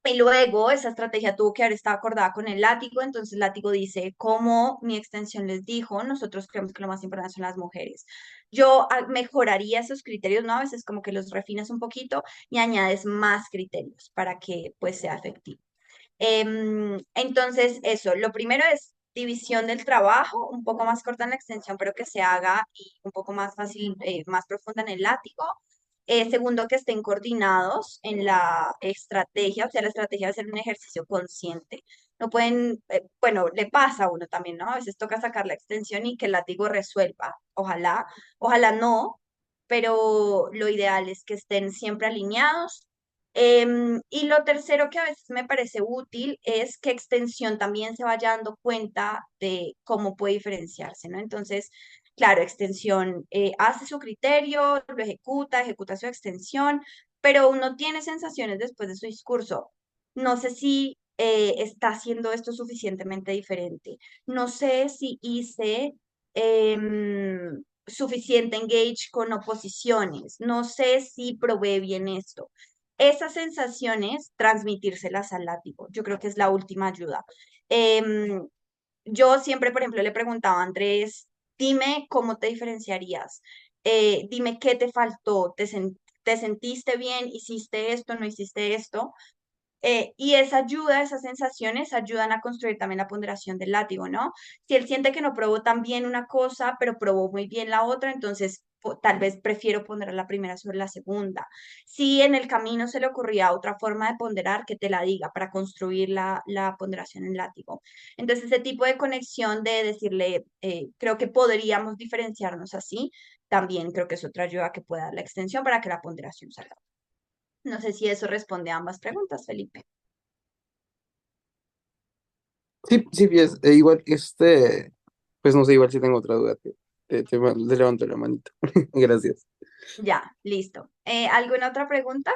y luego esa estrategia tuvo que haber estado acordada con el látigo, entonces el látigo dice, como mi extensión les dijo, nosotros creemos que lo más importante son las mujeres. Yo mejoraría esos criterios, ¿no? A veces como que los refinas un poquito y añades más criterios para que pues sea efectivo. Entonces, eso, lo primero es división del trabajo, un poco más corta en la extensión, pero que se haga y un poco más fácil, más profunda en el látigo. Segundo, que estén coordinados en la estrategia, o sea, la estrategia debe ser un ejercicio consciente. No pueden, bueno, le pasa a uno también, ¿no? A veces toca sacar la extensión y que el látigo resuelva. Ojalá, ojalá no, pero lo ideal es que estén siempre alineados. Y lo tercero que a veces me parece útil es que extensión también se vaya dando cuenta de cómo puede diferenciarse, ¿no? Entonces, claro, extensión hace su criterio, lo ejecuta, ejecuta su extensión, pero uno tiene sensaciones después de su discurso. No sé si está haciendo esto suficientemente diferente. No sé si hice suficiente engage con oposiciones. No sé si probé bien esto. Esas sensaciones, transmitírselas al látigo. Yo creo que es la última ayuda. Em, yo siempre, por ejemplo, le preguntaba a Andrés, dime cómo te diferenciarías, dime qué te faltó, te sentiste bien, hiciste esto, no hiciste esto, y esa ayuda, esas sensaciones ayudan a construir también la ponderación del látigo, ¿no? Si él siente que no probó tan bien una cosa, pero probó muy bien la otra, entonces tal vez prefiero ponderar la primera sobre la segunda. Si en el camino se le ocurría otra forma de ponderar, que te la diga para construir la ponderación en látigo. Entonces, ese tipo de conexión de decirle, creo que podríamos diferenciarnos así, también creo que es otra ayuda que pueda dar la extensión para que la ponderación salga. No sé si eso responde a ambas preguntas, Felipe. Sí, sí, igual, pues no sé, igual si tengo otra duda, te levanto la manito. Gracias. Ya, listo. ¿Alguna otra pregunta?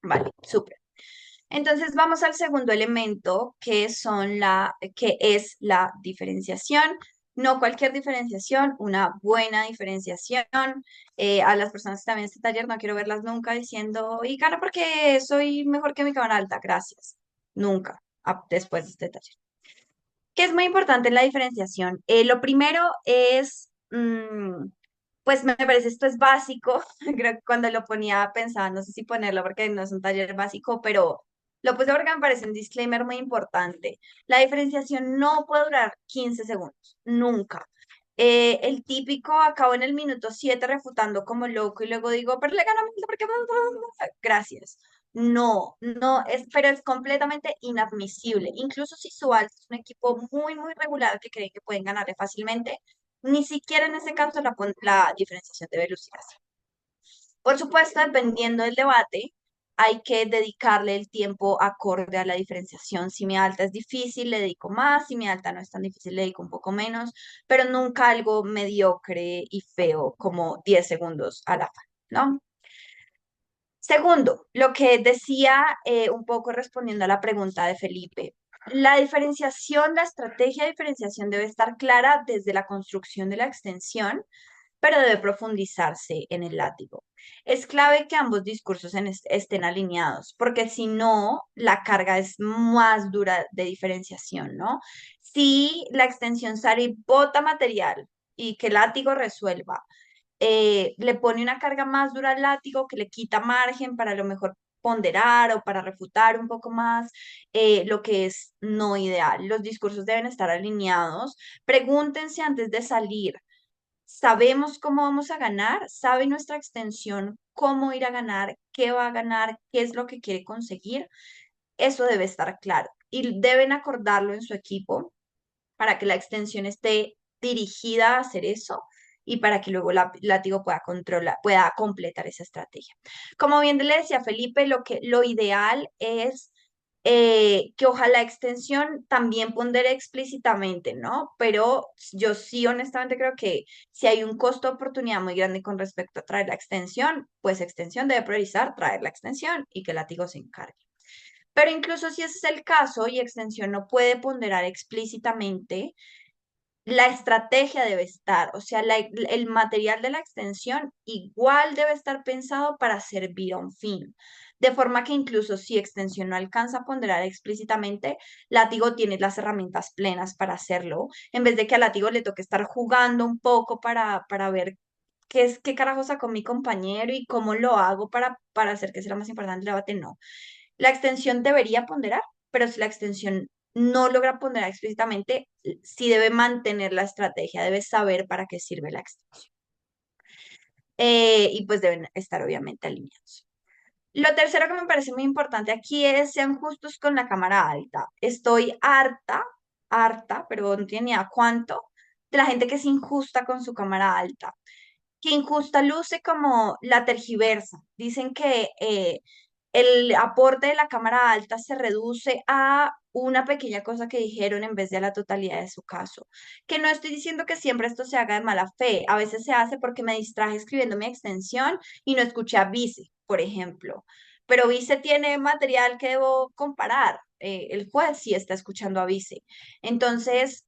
Vale, súper. Entonces vamos al segundo elemento, que es la diferenciación. No cualquier diferenciación, una buena diferenciación. A las personas que están en este taller no quiero verlas nunca diciendo, y gana porque soy mejor que mi cámara alta, gracias. Nunca, después de este taller. ¿Qué es muy importante en la diferenciación? Lo primero es, pues me parece esto es básico, creo que cuando lo ponía pensaba, no sé si ponerlo porque no es un taller básico, pero lo puse porque me parece un disclaimer muy importante. La diferenciación no puede durar 15 segundos, nunca. El típico acabo en el minuto 7 refutando como loco y luego digo, pero le ganamos porque... Gracias. No, no es, pero es completamente inadmisible. Incluso si su alta es un equipo muy, muy regular que creen que pueden ganarle fácilmente, ni siquiera en ese caso la diferenciación debe lucirse. Por supuesto, dependiendo del debate, hay que dedicarle el tiempo acorde a la diferenciación. Si mi alta es difícil, le dedico más. Si mi alta no es tan difícil, le dedico un poco menos, pero nunca algo mediocre y feo como 10 segundos a la par, ¿no? Segundo, lo que decía un poco respondiendo a la pregunta de Felipe, la diferenciación, la estrategia de diferenciación debe estar clara desde la construcción de la extensión, pero debe profundizarse en el látigo. Es clave que ambos discursos estén alineados, porque si no, la carga es más dura de diferenciación, ¿no? Si la extensión sale y bota material y que el látigo resuelva, le pone una carga más dura al látigo que le quita margen para a lo mejor ponderar o para refutar un poco más, lo que es no ideal. Los discursos deben estar alineados. Pregúntense antes de salir. ¿Sabemos cómo vamos a ganar? ¿Sabe nuestra extensión cómo ir a ganar? ¿Qué va a ganar? ¿Qué es lo que quiere conseguir? Eso debe estar claro. Y deben acordarlo en su equipo para que la extensión esté dirigida a hacer eso y para que luego la látigo pueda controlar, pueda completar esa estrategia. Como bien le decía Felipe, lo ideal es que ojalá extensión también pondere explícitamente, ¿no? Pero yo sí honestamente creo que si hay un costo de oportunidad muy grande con respecto a traer la extensión, pues extensión debe priorizar traer la extensión y que el látigo se encargue. Pero incluso si ese es el caso y extensión no puede ponderar explícitamente, la estrategia debe estar, o sea, el material de la extensión igual debe estar pensado para servir a un fin. De forma que incluso si extensión no alcanza a ponderar explícitamente, látigo tiene las herramientas plenas para hacerlo, en vez de que a látigo le toque estar jugando un poco para ver qué carajo sacó mi compañero y cómo lo hago para hacer que sea lo más importante el debate. No. La extensión debería ponderar, pero si la extensión no logra ponderar explícitamente, sí debe mantener la estrategia, debe saber para qué sirve la extensión. Y pues deben estar obviamente alineados. Lo tercero que me parece muy importante aquí es sean justos con la cámara alta. Estoy harta, pero no tiene ni a cuánto, de la gente que es injusta con su cámara alta. Que injusta luce como la tergiversa. Dicen que el aporte de la cámara alta se reduce a una pequeña cosa que dijeron en vez de a la totalidad de su caso. Que no estoy diciendo que siempre esto se haga de mala fe, a veces se hace porque me distraje escribiendo mi extensión y no escuché a Vice, por ejemplo. Pero Vice tiene material que debo comparar. El juez sí está escuchando a Vice. Entonces,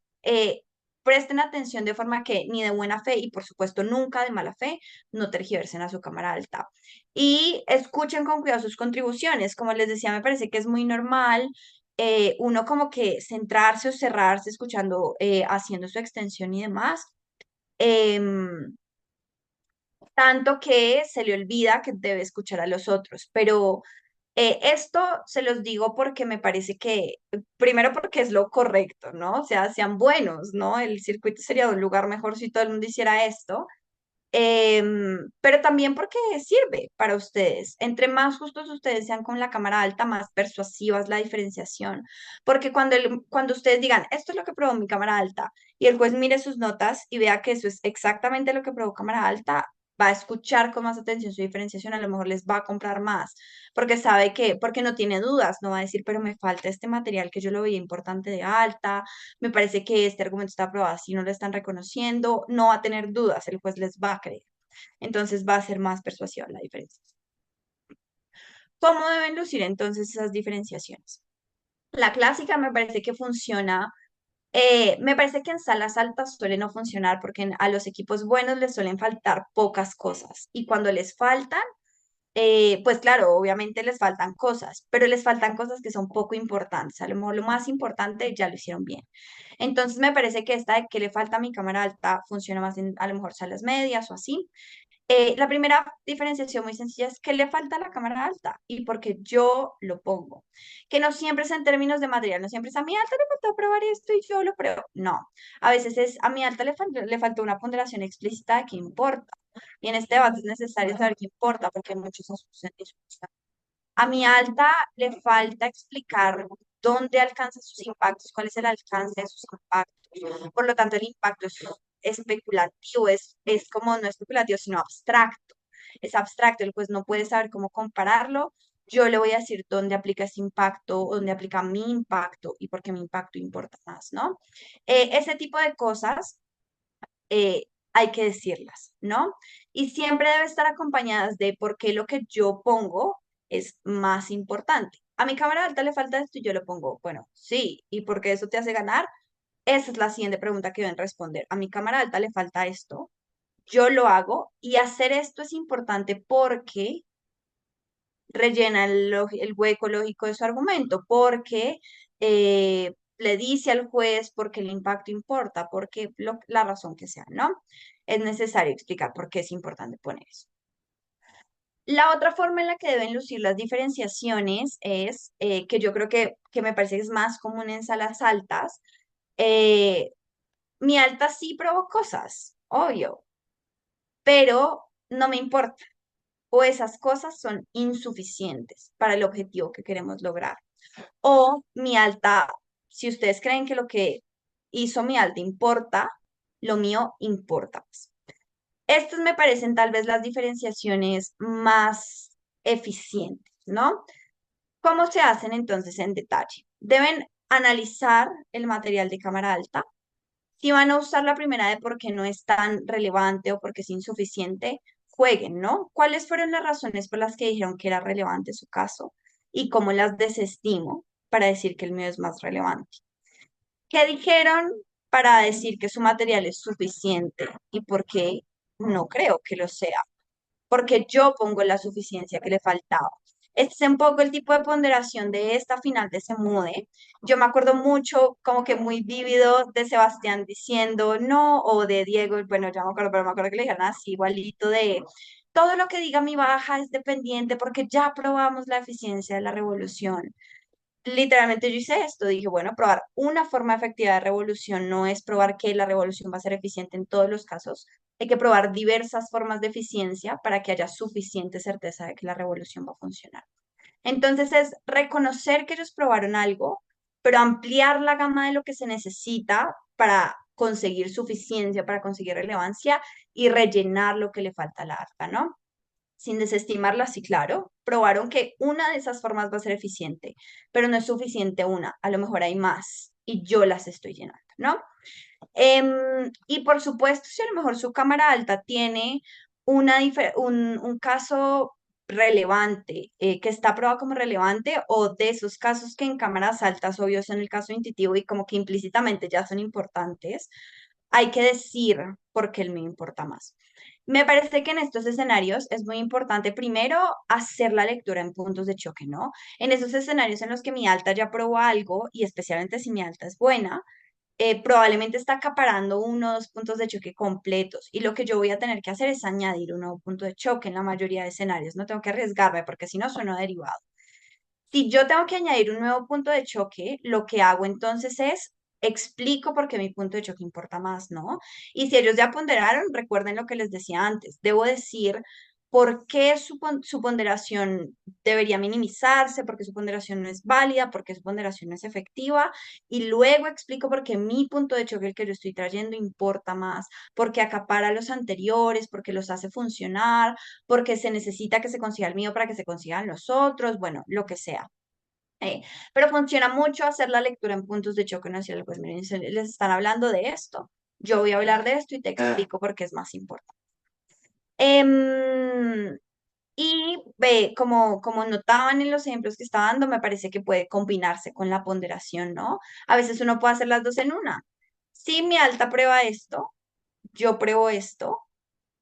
presten atención de forma que ni de buena fe y por supuesto nunca de mala fe no tergiversen a su cámara alta y escuchen con cuidado sus contribuciones. Como les decía, me parece que es muy normal uno como que centrarse o cerrarse escuchando, haciendo su extensión y demás, em, tanto que se le olvida que debe escuchar a los otros. Pero esto se los digo porque me parece que, primero porque es lo correcto, ¿no? O sea, sean buenos, ¿no? El circuito sería un lugar mejor si todo el mundo hiciera esto. Pero también porque sirve para ustedes. Entre más justos ustedes sean con la cámara alta, más persuasiva es la diferenciación. Porque cuando ustedes digan, esto es lo que probó mi cámara alta, y el juez mire sus notas y vea que eso es exactamente lo que probó cámara alta, va a escuchar con más atención su diferenciación, a lo mejor les va a comprar más, porque sabe que, porque no tiene dudas, no va a decir, pero me falta este material que yo lo veía importante de alta, me parece que este argumento está aprobado, si no lo están reconociendo, no va a tener dudas, el juez les va a creer. Entonces va a ser más persuasiva la diferencia. ¿Cómo deben lucir entonces esas diferenciaciones? La clásica me parece que funciona. Me parece que en salas altas suele no funcionar porque a los equipos buenos les suelen faltar pocas cosas y cuando les faltan, pues claro, obviamente les faltan cosas, pero les faltan cosas que son poco importantes. A lo mejor lo más importante ya lo hicieron bien. Entonces me parece que esta de que le falta a mi cámara alta funciona más en a lo mejor salas medias o así. La primera diferenciación muy sencilla es que le falta a la cámara alta y porque yo lo pongo. Que no siempre es en términos de material, no siempre es a mi alta le faltó probar esto y yo lo pruebo. No, a veces es a mi alta le faltó una ponderación explícita de qué importa. Y en este debate es necesario saber qué importa porque hay muchos asuntos en discusión. A mi alta le falta explicar dónde alcanza sus impactos, cuál es el alcance de sus impactos. Por lo tanto, el impacto es especulativo, es como no especulativo, sino abstracto. Es abstracto, el juez no puede saber cómo compararlo. Yo le voy a decir dónde aplica ese impacto, dónde aplica mi impacto y por qué mi impacto importa más, ¿no? Ese tipo de cosas hay que decirlas, ¿no? Y siempre debe estar acompañadas de por qué lo que yo pongo es más importante. A mi cámara alta le falta esto y yo le pongo, bueno, sí, ¿y por qué eso te hace ganar? Esa es la siguiente pregunta que deben responder. A mi cámara alta le falta esto, yo lo hago y hacer esto es importante porque rellena el hueco lógico de su argumento, porque le dice al juez porque el impacto importa, porque la razón que sea, ¿no? Es necesario explicar por qué es importante poner eso. La otra forma en la que deben lucir las diferenciaciones es, que yo creo que me parece que es más común en salas altas, eh, mi alta sí probó cosas, obvio, pero no me importa o esas cosas son insuficientes para el objetivo que queremos lograr. O mi alta, si ustedes creen que lo que hizo mi alta importa, lo mío importa más. Estas me parecen tal vez las diferenciaciones más eficientes, ¿no? ¿Cómo se hacen entonces en detalle? Deben analizar el material de cámara alta. Si van a usar la primera de por qué no es tan relevante o porque es insuficiente, jueguen, ¿no? ¿Cuáles fueron las razones por las que dijeron que era relevante su caso y cómo las desestimo para decir que el mío es más relevante? ¿Qué dijeron para decir que su material es suficiente y por qué no creo que lo sea? Porque yo pongo la suficiencia que le faltaba. Este es un poco el tipo de ponderación de esta final de Se Mude. Yo me acuerdo mucho, como que muy vívido, de Sebastián diciendo no, o de Diego, bueno, ya me acuerdo, pero me acuerdo que le dijeron así, igualito de todo lo que diga mi baja es dependiente porque ya probamos la eficiencia de la revolución. Literalmente yo hice esto, dije, bueno, probar una forma efectiva de revolución no es probar que la revolución va a ser eficiente en todos los casos, hay que probar diversas formas de eficiencia para que haya suficiente certeza de que la revolución va a funcionar. Entonces es reconocer que ellos probaron algo, pero ampliar la gama de lo que se necesita para conseguir suficiencia, para conseguir relevancia y rellenar lo que le falta a la arca, ¿no? Sin desestimarla, sí, claro, probaron que una de esas formas va a ser eficiente, pero no es suficiente una, a lo mejor hay más y yo las estoy llenando, ¿no? Y por supuesto, si a lo mejor su cámara alta tiene un caso relevante, que está aprobado como relevante, o de esos casos que en cámaras altas, obvio, son el caso intuitivo y como que implícitamente ya son importantes, hay que decir por qué el mío importa más. Me parece que en estos escenarios es muy importante primero hacer la lectura en puntos de choque, ¿no? En esos escenarios en los que mi alta ya probó algo y especialmente si mi alta es buena, probablemente está acaparando uno o dos puntos de choque completos y lo que yo voy a tener que hacer es añadir un nuevo punto de choque en la mayoría de escenarios. No tengo que arriesgarme porque si no sueno derivado. Si yo tengo que añadir un nuevo punto de choque, lo que hago entonces es explico por qué mi punto de choque importa más, ¿no? Y si ellos ya ponderaron, recuerden lo que les decía antes, debo decir por qué su ponderación debería minimizarse, por qué su ponderación no es válida, por qué su ponderación no es efectiva, y luego explico por qué mi punto de choque, el que yo estoy trayendo, importa más, porque acapara los anteriores, porque los hace funcionar, porque se necesita que se consiga el mío para que se consigan los otros, bueno, lo que sea. Eh, pero funciona mucho hacer la lectura en puntos de choque, no decirle, pues miren, les están hablando de esto, yo voy a hablar de esto y te explico por qué es más importante. Em, y ve, como notaban en los ejemplos que estaba dando, me parece que puede combinarse con la ponderación, ¿no? A veces uno puede hacer las dos en una. Si mi alta prueba esto, yo pruebo esto,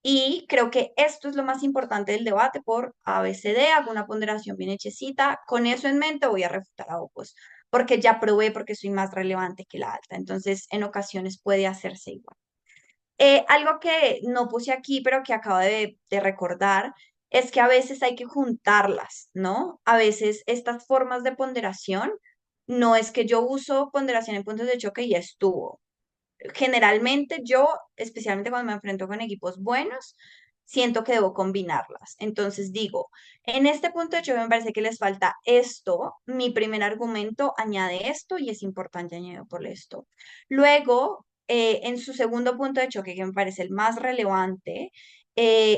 y creo que esto es lo más importante del debate por ABCD, hago una ponderación bien hechecita. Con eso en mente voy a refutar a Opus, porque ya probé porque soy más relevante que la alta. Entonces, en ocasiones puede hacerse igual. Algo que no puse aquí, pero que acabo de recordar, es que a veces hay que juntarlas, ¿no? A veces estas formas de ponderación, no es que yo uso ponderación en puntos de choque y ya estuvo. Generalmente yo, especialmente cuando me enfrento con equipos buenos, siento que debo combinarlas. Entonces digo, en este punto de choque me parece que les falta esto. Mi primer argumento añade esto y es importante añadir por esto. Luego, en su segundo punto de choque, que me parece el más relevante,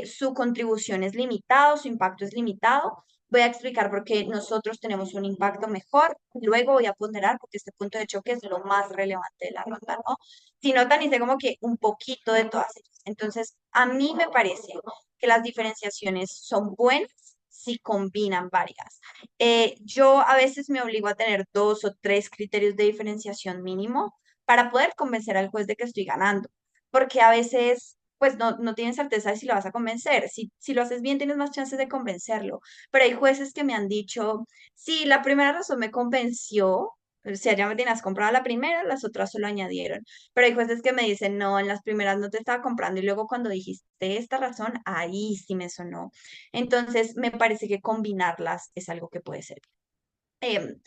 su contribución es limitada, su impacto es limitado. Voy a explicar por qué nosotros tenemos un impacto mejor. Luego voy a ponderar porque este punto de choque es lo más relevante de la ronda, ¿no? Si notan, hice como que un poquito de todas ellas. Entonces, a mí me parece que las diferenciaciones son buenas si combinan varias. Yo a veces me obligo a tener dos o tres criterios de diferenciación mínimo para poder convencer al juez de que estoy ganando, porque a veces pues no tienes certeza de si lo vas a convencer. Si lo haces bien, tienes más chances de convencerlo. Pero hay jueces que me han dicho, sí, la primera razón me convenció, o sea, ya me tenías comprado la primera, las otras solo añadieron. Pero hay jueces que me dicen, no, en las primeras no te estaba comprando y luego cuando dijiste esta razón, ahí sí me sonó. Entonces, me parece que combinarlas es algo que puede ser. Em,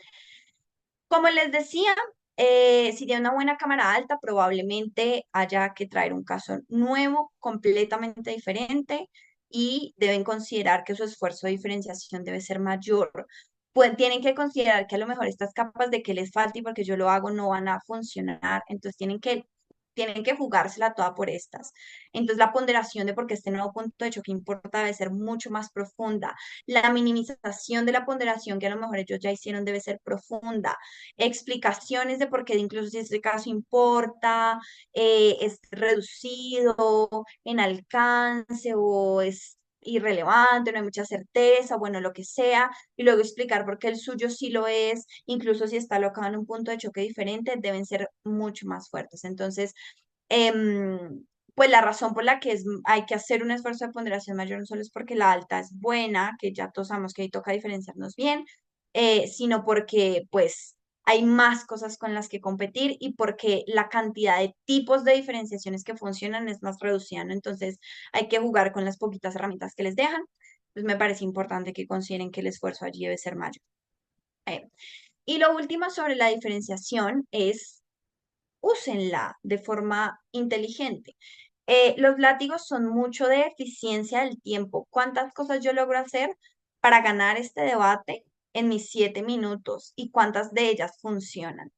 Como les decía, si tiene una buena cámara alta, probablemente haya que traer un caso nuevo, completamente diferente, y deben considerar que su esfuerzo de diferenciación debe ser mayor. Pues tienen que considerar que a lo mejor estas capas de que les falta y porque yo lo hago no van a funcionar, entonces tienen que jugársela toda por estas. Entonces la ponderación de por qué este nuevo punto de choque importa debe ser mucho más profunda. La minimización de la ponderación que a lo mejor ellos ya hicieron debe ser profunda, explicaciones de por qué incluso si este caso importa, es reducido en alcance o es irrelevante, no hay mucha certeza, bueno, lo que sea, y luego explicar por qué el suyo sí lo es, incluso si está alocado en un punto de choque diferente, deben ser mucho más fuertes. Entonces, em, pues la razón por la que hay que hacer un esfuerzo de ponderación mayor no solo es porque la alta es buena, que ya todos sabemos que ahí toca diferenciarnos bien, sino porque pues hay más cosas con las que competir y porque la cantidad de tipos de diferenciaciones que funcionan es más reducida, ¿no? Entonces hay que jugar con las poquitas herramientas que les dejan. Pues me parece importante que consideren que el esfuerzo allí debe ser mayor. Eh, y lo último sobre la diferenciación es úsenla de forma inteligente. Los látigos son mucho de eficiencia del tiempo. ¿Cuántas cosas yo logro hacer para ganar este debate en mis 7 minutos y cuántas de ellas funcionan?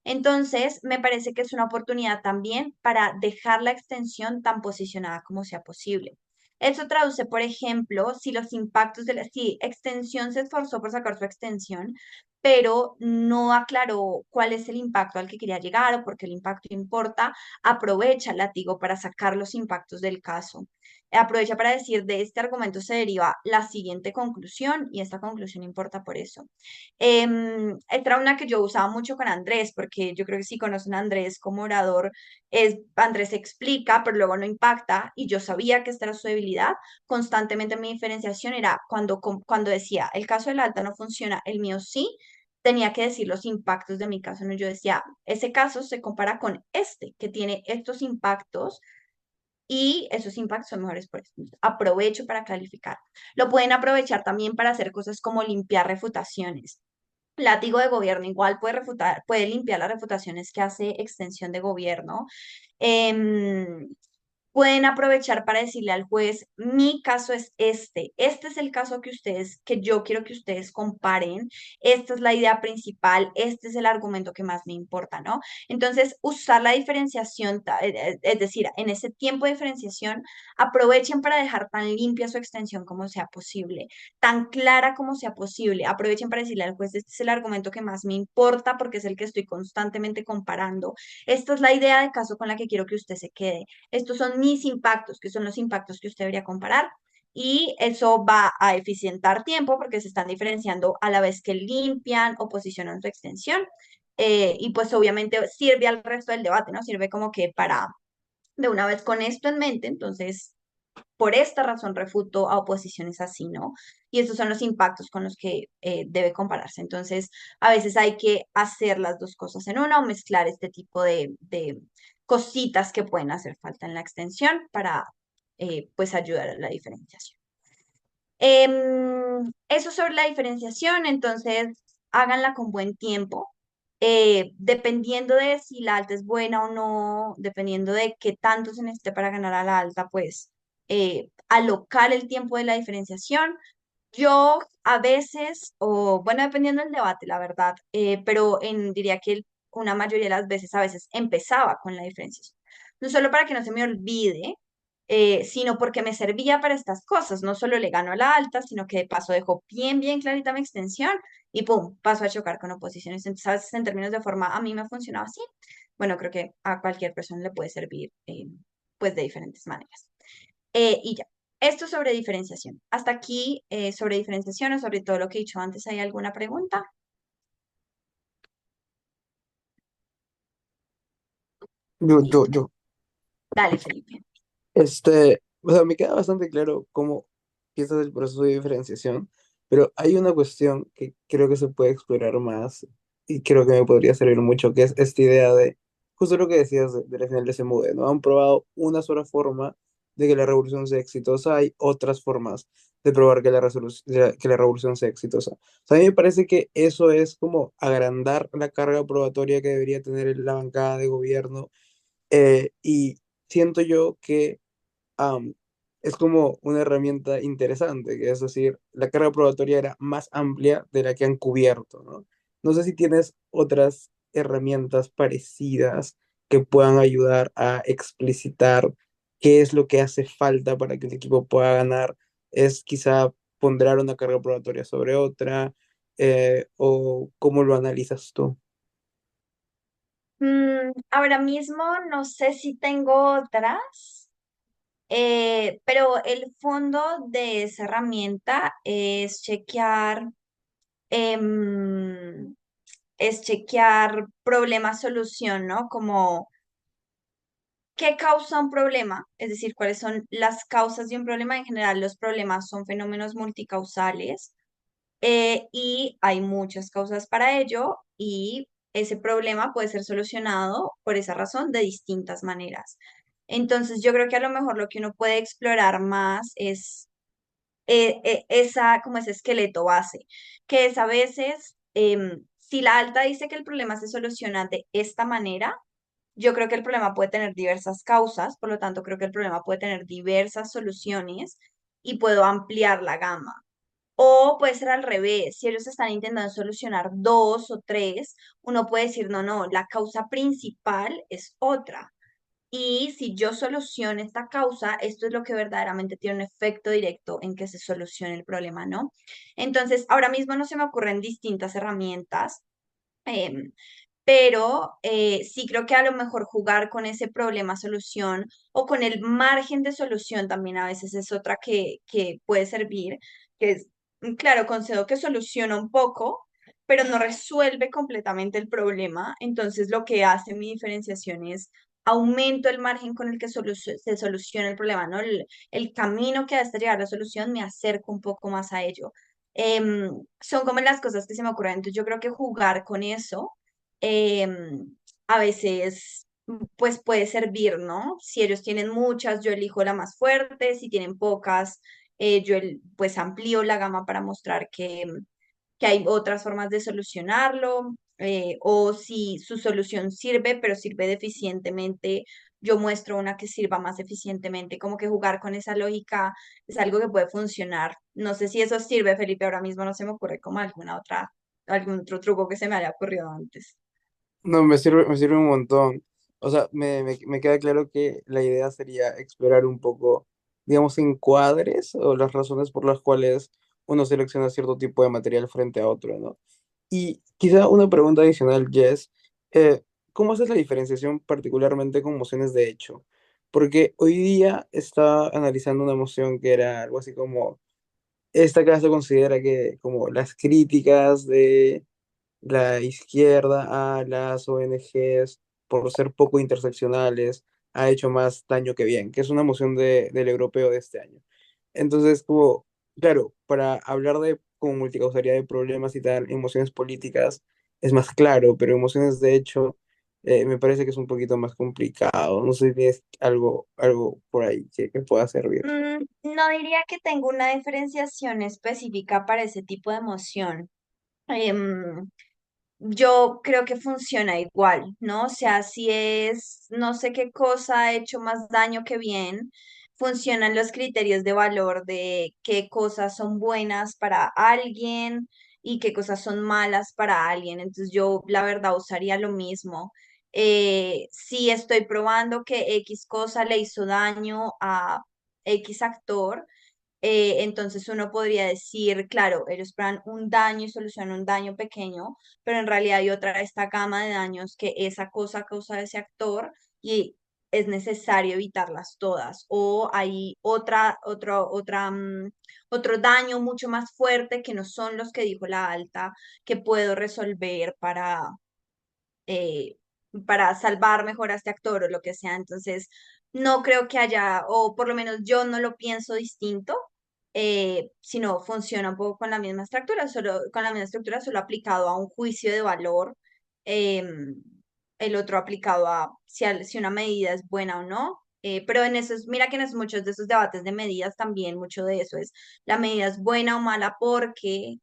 Entonces, me parece que es una oportunidad también para dejar la extensión tan posicionada como sea posible. Eso traduce, por ejemplo, si los impactos de si extensión se esforzó por sacar su extensión, pero no aclaró cuál es el impacto al que quería llegar o por qué el impacto importa, aprovecha el látigo para sacar los impactos del caso. Aprovecha para decir, de este argumento se deriva la siguiente conclusión y esta conclusión importa por eso. Esta era una que yo usaba mucho con Andrés, porque yo creo que si conocen a Andrés como orador, Andrés explica, pero luego no impacta, y yo sabía que esta era su debilidad. Constantemente mi diferenciación era cuando decía, el caso del alta no funciona, el mío sí, tenía que decir los impactos de mi caso, ¿no? Yo decía, ese caso se compara con este, que tiene estos impactos, y esos impactos son mejores por eso. Aprovecho para clarificar. Lo pueden aprovechar también para hacer cosas como limpiar refutaciones. Látigo de gobierno igual puede refutar, puede limpiar las refutaciones que hace extensión de gobierno. Em, Pueden aprovechar para decirle al juez, mi caso es este es el caso que yo quiero que ustedes comparen, esta es la idea principal, este es el argumento que más me importa, ¿no? Entonces, usar la diferenciación, es decir, en ese tiempo de diferenciación, aprovechen para dejar tan limpia su extensión como sea posible, tan clara como sea posible, aprovechen para decirle al juez, este es el argumento que más me importa porque es el que estoy constantemente comparando, esta es la idea de caso con la que quiero que usted se quede, estos son mis impactos, que son los impactos que usted debería comparar. Y eso va a eficientar tiempo porque se están diferenciando a la vez que limpian o posicionan su extensión. Y pues obviamente sirve al resto del debate, ¿no? Sirve como que para, de una vez con esto en mente, entonces, por esta razón refuto a oposiciones así, ¿no? Y estos son los impactos con los que debe compararse. Entonces, a veces hay que hacer las dos cosas en una o mezclar este tipo de cositas que pueden hacer falta en la extensión para, pues, ayudar a la diferenciación. Eso sobre la diferenciación, entonces, háganla con buen tiempo. Dependiendo de si la alta es buena o no, dependiendo de qué tanto se necesite para ganar a la alta, pues alocar el tiempo de la diferenciación. Yo a veces, o bueno, dependiendo del debate, la verdad, pero diría que una mayoría de las veces, a veces empezaba con la diferenciación. No solo para que no se me olvide, sino porque me servía para estas cosas. No solo le gano a la alta, sino que de paso dejo bien, bien clarita mi extensión y pum, paso a chocar con oposiciones. Entonces, a veces en términos de forma, a mí me ha funcionado así. Bueno, creo que a cualquier persona le puede servir, pues de diferentes maneras. Y ya, esto sobre diferenciación. Hasta aquí sobre diferenciación o sobre todo lo que he dicho antes, ¿hay alguna pregunta? Yo, Listo. yo. Dale, Felipe. O sea, me queda bastante claro cómo piensas el proceso de diferenciación, pero hay una cuestión que creo que se puede explorar más y creo que me podría servir mucho, que es esta idea de, justo lo que decías de la final de ese MUDE, ¿no? Han probado una sola forma de que la revolución sea exitosa, hay otras formas de probar que que la revolución sea exitosa. O sea, a mí me parece que eso es como agrandar la carga probatoria que debería tener la bancada de gobierno y siento yo que am, es como una herramienta interesante, que es decir, la carga probatoria era más amplia de la que han cubierto, ¿no? No sé si tienes otras herramientas parecidas que puedan ayudar a explicitar qué es lo que hace falta para que el equipo pueda ganar. Es quizá ponderar una carga probatoria sobre otra, o cómo lo analizas tú. Ahora mismo no sé si tengo otras, pero el fondo de esa herramienta em, es chequear problema-solución, ¿no? Como qué causa un problema, es decir, cuáles son las causas de un problema. En general, los problemas son fenómenos multicausales y hay muchas causas para ello y ese problema puede ser solucionado por esa razón de distintas maneras. Entonces, yo creo que a lo mejor lo que uno puede explorar más es como ese esqueleto base, que es a veces, si la alta dice que el problema se soluciona de esta manera, yo creo que el problema puede tener diversas causas, por lo tanto creo que el problema puede tener diversas soluciones y puedo ampliar la gama. O puede ser al revés, si ellos están intentando solucionar dos o tres, uno puede decir, no, no, la causa principal es otra. Y si yo soluciono esta causa, esto es lo que verdaderamente tiene un efecto directo en que se solucione el problema, ¿no? Entonces, ahora mismo no se me ocurren distintas herramientas. em, pero sí creo que a lo mejor jugar con ese problema-solución o con el margen de solución también a veces es otra que puede servir, que es, claro, concedo que soluciona un poco, pero no resuelve completamente el problema. Entonces lo que hace mi diferenciación es aumento el margen con el que se soluciona el problema, ¿no? El camino que hasta llegar a la solución me acerca un poco más a ello. Son como las cosas que se me ocurren. Entonces yo creo que jugar con eso a veces pues puede servir, ¿no? Si ellos tienen muchas, yo elijo la más fuerte, si tienen pocas, pues amplío la gama para mostrar que hay otras formas de solucionarlo, o si su solución sirve, pero sirve deficientemente, yo muestro una que sirva más eficientemente, como que jugar con esa lógica es algo que puede funcionar. No sé si eso sirve, Felipe, ahora mismo no se me ocurre como algún otro truco que se me haya ocurrido antes. No, me sirve un montón. O sea, me queda claro que la idea sería explorar un poco, digamos, encuadres o las razones por las cuales uno selecciona cierto tipo de material frente a otro, ¿no? Y quizá una pregunta adicional, Jess, ¿cómo haces la diferenciación particularmente con emociones de hecho? Porque hoy día estaba analizando una emoción que era algo así como, esta clase considera que como las críticas de la izquierda a las ONGs por ser poco interseccionales ha hecho más daño que bien, que es una moción del europeo de este año. Entonces, como, claro, para hablar de como multicausalidad de problemas y tal, emociones políticas es más claro, pero emociones de hecho me parece que es un poquito más complicado. No sé si tienes algo por ahí que pueda servir. No diría que tengo una diferenciación específica para ese tipo de emoción. Em, yo creo que funciona igual, ¿no? O sea, si es no sé qué cosa ha hecho más daño que bien, funcionan los criterios de valor de qué cosas son buenas para alguien y qué cosas son malas para alguien. Entonces yo la verdad usaría lo mismo. Si estoy probando que X cosa le hizo daño a X actor, entonces uno podría decir, claro, ellos plan un daño y solucionan un daño pequeño, pero en realidad hay otra esta gama de daños que esa cosa causa ese actor y es necesario evitarlas todas. O hay otro daño mucho más fuerte que no son los que dijo la alta, que puedo resolver eh, para salvar mejor a este actor o lo que sea. Entonces, no creo que haya, o por lo menos yo no lo pienso distinto, sino funciona un poco con la misma estructura, solo aplicado a un juicio de valor, eh, el otro aplicado a si una medida es buena o no. Pero en esos, mira que en muchos de esos debates de medidas también mucho de eso es la medida es buena o mala porque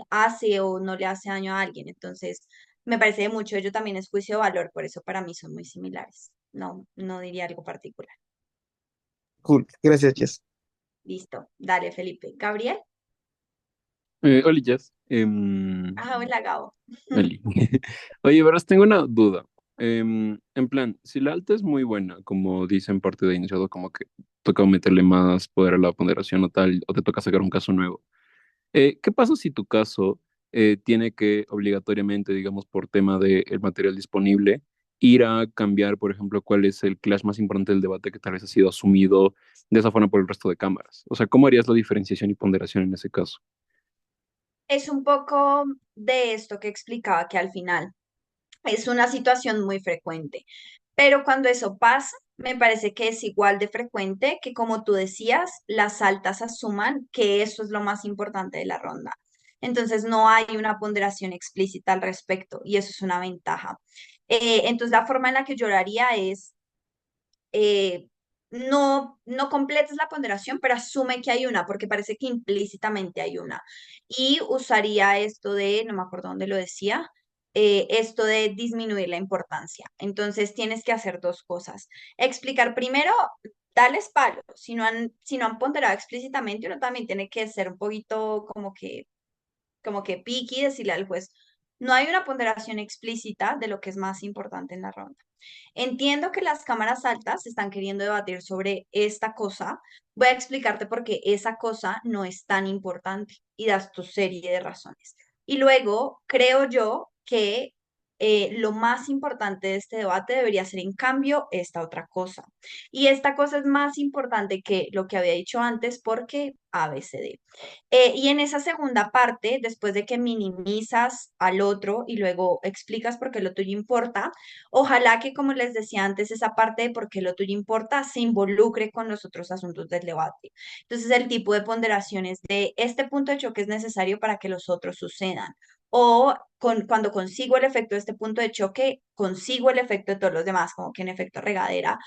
hace o no le hace daño a alguien. Entonces, me parece de mucho, ello también es juicio de valor, por eso para mí son muy similares. No, no diría algo particular. Cool, gracias, Jess. Listo, dale, Felipe. Gabriel. Oli, Jess. Ah, hola, Gabo. Oli. Oye, verás, tengo una duda. En plan, si la alta es muy buena, como dicen parte de iniciado, como que toca meterle más poder a la ponderación o tal, o te toca sacar un caso nuevo. ¿Qué pasa si tu caso tiene que obligatoriamente, digamos, por tema del material disponible, ir a cambiar, por ejemplo, cuál es el clash más importante del debate que tal vez ha sido asumido de esa forma por el resto de cámaras? O sea, ¿cómo harías la diferenciación y ponderación en ese caso? Es un poco de esto que explicaba que al final es una situación muy frecuente, pero cuando eso pasa, me parece que es igual de frecuente que, como tú decías, las altas asuman que eso es lo más importante de la ronda. Entonces no hay una ponderación explícita al respecto y eso es una ventaja. Entonces la forma en la que yo lo haría es no completes la ponderación, pero asume que hay una, porque parece que implícitamente hay una. Y usaría esto de, no me acuerdo dónde lo decía, esto de disminuir la importancia. Entonces tienes que hacer dos cosas. Explicar primero, darles palo. Si no han ponderado explícitamente, uno también tiene que ser un poquito como que picky, decirle al juez, no hay una ponderación explícita de lo que es más importante en la ronda. Entiendo que las cámaras altas están queriendo debatir sobre esta cosa. Voy a explicarte por qué esa cosa no es tan importante y das tu serie de razones. Y luego creo yo que lo más importante de este debate debería ser, en cambio, esta otra cosa. Y esta cosa es más importante que lo que había dicho antes porque ABCD. Y en esa segunda parte, después de que minimizas al otro y luego explicas por qué lo tuyo importa, ojalá que, como les decía antes, esa parte de por qué lo tuyo importa se involucre con los otros asuntos del debate. Entonces, el tipo de ponderaciones de este punto de choque es necesario para que los otros sucedan. O cuando consigo el efecto de este punto de choque, consigo el efecto de todos los demás, como que en efecto regadera,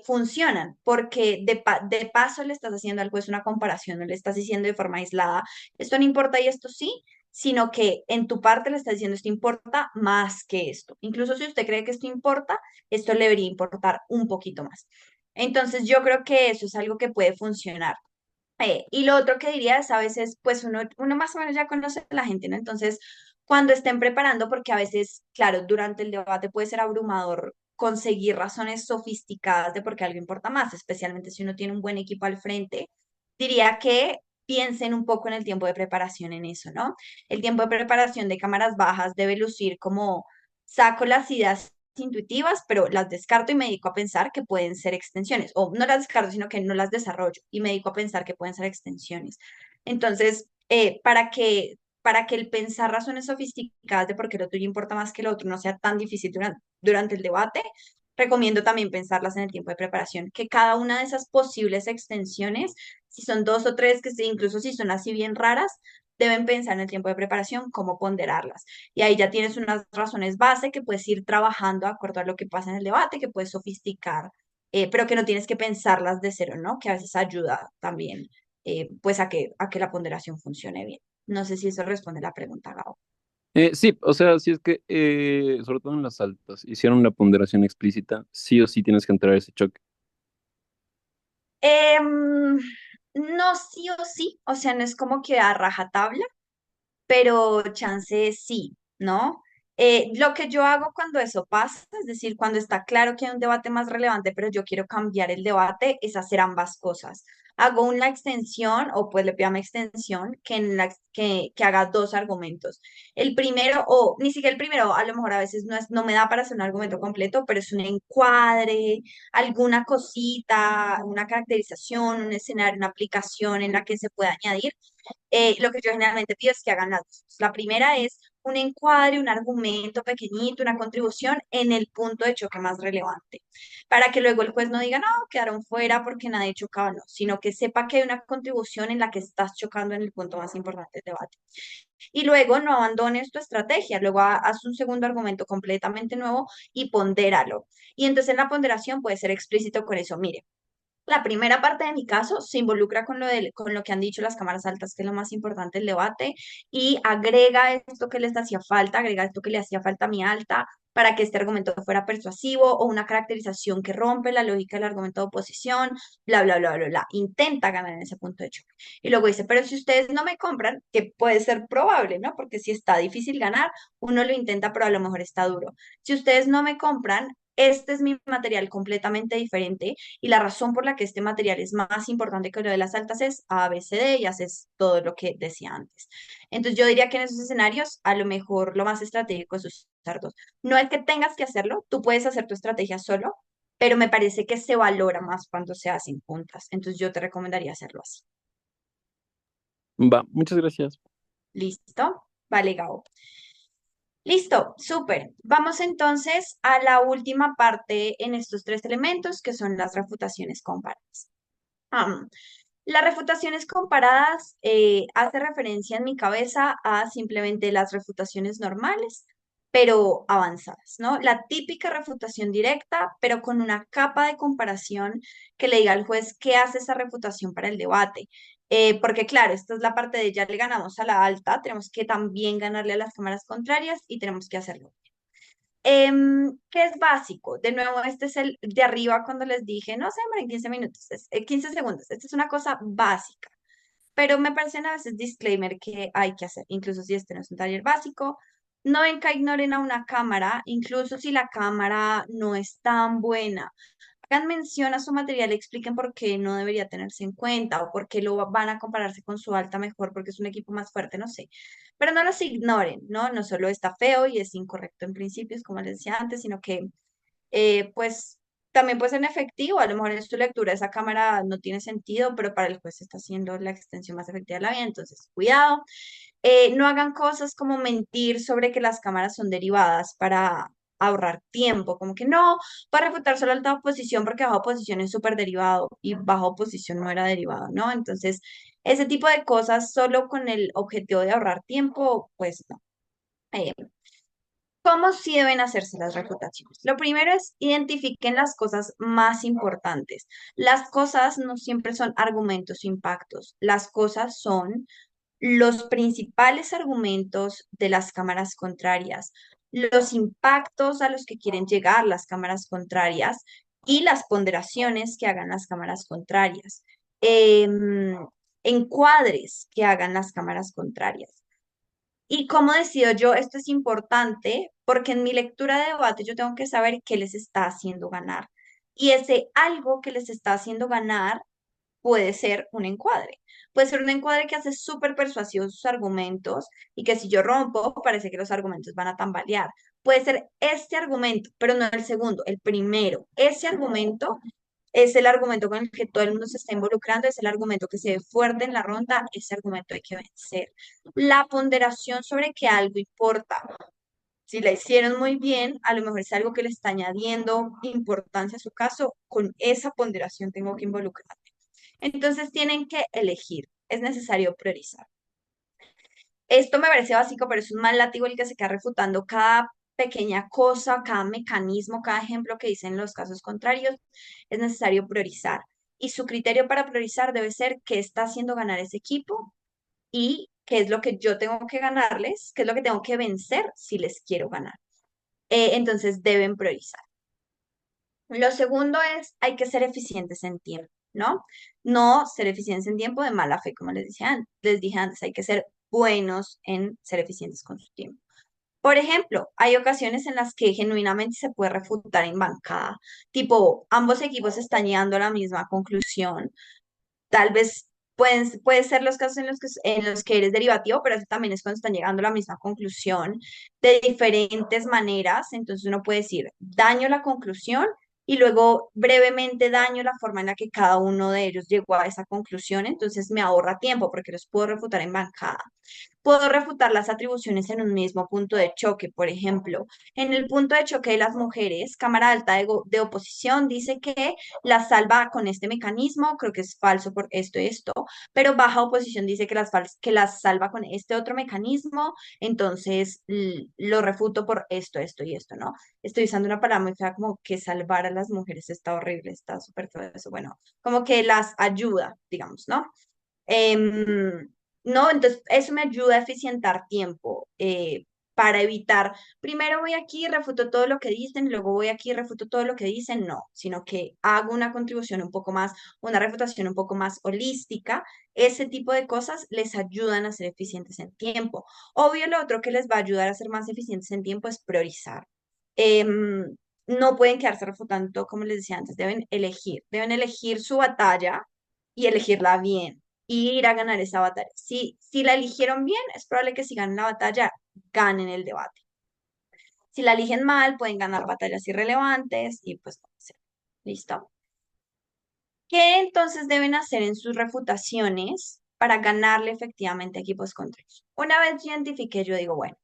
funcionan, porque de paso le estás haciendo al juez una comparación, no le estás diciendo de forma aislada, esto no importa y esto sí, sino que en tu parte le estás diciendo esto importa más que esto. Incluso si usted cree que esto importa, esto le debería importar un poquito más. Entonces yo creo que eso es algo que puede funcionar. Y lo otro que diría es a veces, pues uno más o menos ya conoce a la gente, ¿no? Entonces, cuando estén preparando, porque a veces, claro, durante el debate puede ser abrumador conseguir razones sofisticadas de por qué algo importa más, especialmente si uno tiene un buen equipo al frente, diría que piensen un poco en el tiempo de preparación en eso, ¿no? El tiempo de preparación de cámaras bajas debe lucir como saco las ideas intuitivas, pero las descarto y me dedico a pensar que pueden ser extensiones, o no las descarto, sino que no las desarrollo y me dedico a pensar que pueden ser extensiones. Entonces, para que el pensar razones sofisticadas de por qué lo tuyo importa más que lo otro no sea tan difícil durante el debate, recomiendo también pensarlas en el tiempo de preparación, que cada una de esas posibles extensiones, si son dos o tres, incluso si son así bien raras, deben pensar en el tiempo de preparación, cómo ponderarlas. Y ahí ya tienes unas razones base que puedes ir trabajando de acuerdo a lo que pasa en el debate, que puedes sofisticar, pero que no tienes que pensarlas de cero, ¿no? Que a veces ayuda también, pues a que la ponderación funcione bien. No sé si eso responde la pregunta, Gabo. Sí, o sea, si es que, sobre todo en las altas, hicieron la ponderación explícita, sí o sí tienes que entrar a ese choque. Em, no sí o sí, o sea, no es como que a rajatabla, pero chance sí, ¿no? Lo que yo hago cuando eso pasa, es decir, cuando está claro que hay un debate más relevante, pero yo quiero cambiar el debate, es hacer ambas cosas. Hago una extensión o pues le pido a mi extensión que haga dos argumentos. El primero, o ni siquiera el primero, a lo mejor a veces no me da para hacer un argumento completo, pero es un encuadre, alguna cosita, una caracterización, un escenario, una aplicación en la que se pueda añadir. Lo que yo generalmente pido es que hagan las dos. La primera es un encuadre, un argumento pequeñito, una contribución en el punto de choque más relevante, para que luego el juez no diga, no, quedaron fuera porque nadie chocaba, no, sino que sepa que hay una contribución en la que estás chocando en el punto más importante del debate. Y luego no abandones tu estrategia, luego haz un segundo argumento completamente nuevo y pondéralo. Y entonces en la ponderación puede ser explícito con eso, mire. La primera parte de mi caso se involucra con lo que han dicho las cámaras altas, que es lo más importante del debate, y agrega esto que les hacía falta, agrega esto que le hacía falta a mi alta para que este argumento fuera persuasivo o una caracterización que rompe la lógica del argumento de oposición, bla, bla, bla, bla, bla. Intenta ganar en ese punto de choque. Y luego dice, pero si ustedes no me compran, que puede ser probable, ¿no? Porque si está difícil ganar, uno lo intenta, pero a lo mejor está duro. Si ustedes no me compran, este es mi material completamente diferente y la razón por la que este material es más importante que lo de las altas es A, B, C, D y haces todo lo que decía antes. Entonces yo diría que en esos escenarios a lo mejor lo más estratégico es usar dos. No es que tengas que hacerlo, tú puedes hacer tu estrategia solo, pero me parece que se valora más cuando se hacen juntas. Entonces yo te recomendaría hacerlo así. Va, muchas gracias. ¿Listo? Vale, Gabo. Listo, súper. Vamos entonces a la última parte en estos tres elementos que son las refutaciones comparadas. Am, las refutaciones comparadas hace referencia en mi cabeza a simplemente las refutaciones normales, pero avanzadas, ¿no? La típica refutación directa, pero con una capa de comparación que le diga al juez qué hace esa refutación para el debate. Porque claro, esta es la parte de ya le ganamos a la alta, tenemos que también ganarle a las cámaras contrarias y tenemos que hacerlo. ¿Qué es básico? De nuevo, este es el de arriba cuando les dije, no se demoren 15 minutos, 15 segundos. Esta es una cosa básica, pero me parecen a veces disclaimer que hay que hacer, incluso si este no es un taller básico. No ven que ignoren a una cámara, incluso si la cámara no es tan buena. Hagan mención a su material, expliquen por qué no debería tenerse en cuenta o por qué lo van a compararse con su alta mejor porque es un equipo más fuerte, no sé. Pero no los ignoren, ¿no? No solo está feo y es incorrecto en principios, como les decía antes, sino que pues también puede ser efectivo. A lo mejor en su lectura esa cámara no tiene sentido, pero para el juez está siendo la extensión más efectiva de la vía, entonces cuidado. No hagan cosas como mentir sobre que las cámaras son derivadas para ahorrar tiempo, como que no, para refutar solo alta oposición porque bajo oposición es súper derivado y bajo oposición no era derivado, ¿no? Entonces, ese tipo de cosas solo con el objetivo de ahorrar tiempo, pues no. Eh, ¿Cómo sí deben hacerse las refutaciones? Lo primero es identifiquen las cosas más importantes. Las cosas no siempre son argumentos impactos. Las cosas son los principales argumentos de las cámaras contrarias, los impactos a los que quieren llegar las cámaras contrarias y las ponderaciones que hagan las cámaras contrarias, em, encuadres que hagan las cámaras contrarias. Y como decido yo, esto es importante porque en mi lectura de debate yo tengo que saber qué les está haciendo ganar. Y ese algo que les está haciendo ganar puede ser un encuadre. Puede ser un encuadre que hace súper persuasivos sus argumentos y que si yo rompo, parece que los argumentos van a tambalear. Puede ser este argumento, pero no el segundo, el primero. Ese argumento es el argumento con el que todo el mundo se está involucrando, es el argumento que se ve fuerte en la ronda, ese argumento hay que vencer. La ponderación sobre que algo importa. Si la hicieron muy bien, a lo mejor es algo que le está añadiendo importancia a su caso, con esa ponderación tengo que involucrar. Entonces tienen que elegir, es necesario priorizar. Esto me parece básico, pero es un mal látigo el que se queda refutando cada pequeña cosa, cada mecanismo, cada ejemplo que dicen los casos contrarios. Es necesario priorizar. Y su criterio para priorizar debe ser qué está haciendo ganar ese equipo y qué es lo que yo tengo que ganarles, qué es lo que tengo que vencer si les quiero ganar. Entonces deben priorizar. Lo segundo es, hay que ser eficientes en tiempo. ¿no? No ser eficientes en tiempo de mala fe, como les dije antes, hay que ser buenos en ser eficientes con su tiempo. Por ejemplo, hay ocasiones en las que genuinamente se puede refutar en bancada, tipo, ambos equipos están llegando a la misma conclusión. Tal vez puede ser los casos en los que eres derivativo, pero eso también es cuando están llegando a la misma conclusión de diferentes maneras. Entonces uno puede decir, daño la conclusión y luego brevemente daño la forma en la que cada uno de ellos llegó a esa conclusión. Entonces me ahorra tiempo porque los puedo refutar en bancada. Puedo refutar las atribuciones en un mismo punto de choque. Por ejemplo, en el punto de choque de las mujeres, Cámara Alta de oposición dice que las salva con este mecanismo, creo que es falso por esto y esto, pero baja oposición dice que las salva con este otro mecanismo, entonces lo refuto por esto y esto, ¿no? Estoy usando una palabra muy fea como que salvar a las mujeres está horrible, está súper feo eso, bueno, como que las ayuda, digamos, ¿no? Em, no, entonces eso me ayuda a eficientar tiempo para evitar, primero voy aquí y refuto todo lo que dicen, luego voy aquí y refuto todo lo que dicen, no, sino que hago una contribución un poco más, una refutación un poco más holística. Ese tipo de cosas les ayudan a ser eficientes en tiempo. Obvio, lo otro que les va a ayudar a ser más eficientes en tiempo es priorizar. No pueden quedarse refutando, como les decía antes, deben elegir su batalla y elegirla bien y ir a ganar esa batalla. Si la eligieron bien, es probable que si ganen la batalla, ganen el debate. Si la eligen mal, pueden ganar batallas irrelevantes y pues no sé. ¿Listo? ¿Qué entonces deben hacer en sus refutaciones para ganarle efectivamente a equipos contrarios? Una vez identifiqué, yo digo, bueno,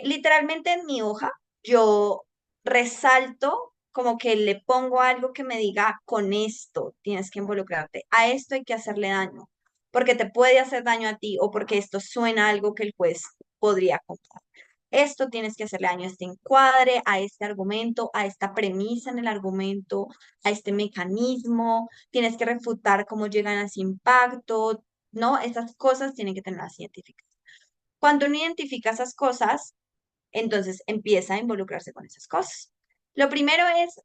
literalmente en mi hoja yo resalto como que le pongo algo que me diga, con esto tienes que involucrarte, a esto hay que hacerle daño, porque te puede hacer daño a ti o porque esto suena a algo que el juez podría comprar. Esto tienes que hacerle daño a este encuadre, a este argumento, a esta premisa en el argumento, a este mecanismo. Tienes que refutar cómo llegan a ese impacto, ¿no? Esas cosas tienen que tenerlas científicas. Cuando uno identifica esas cosas, entonces empieza a involucrarse con esas cosas. Lo primero es,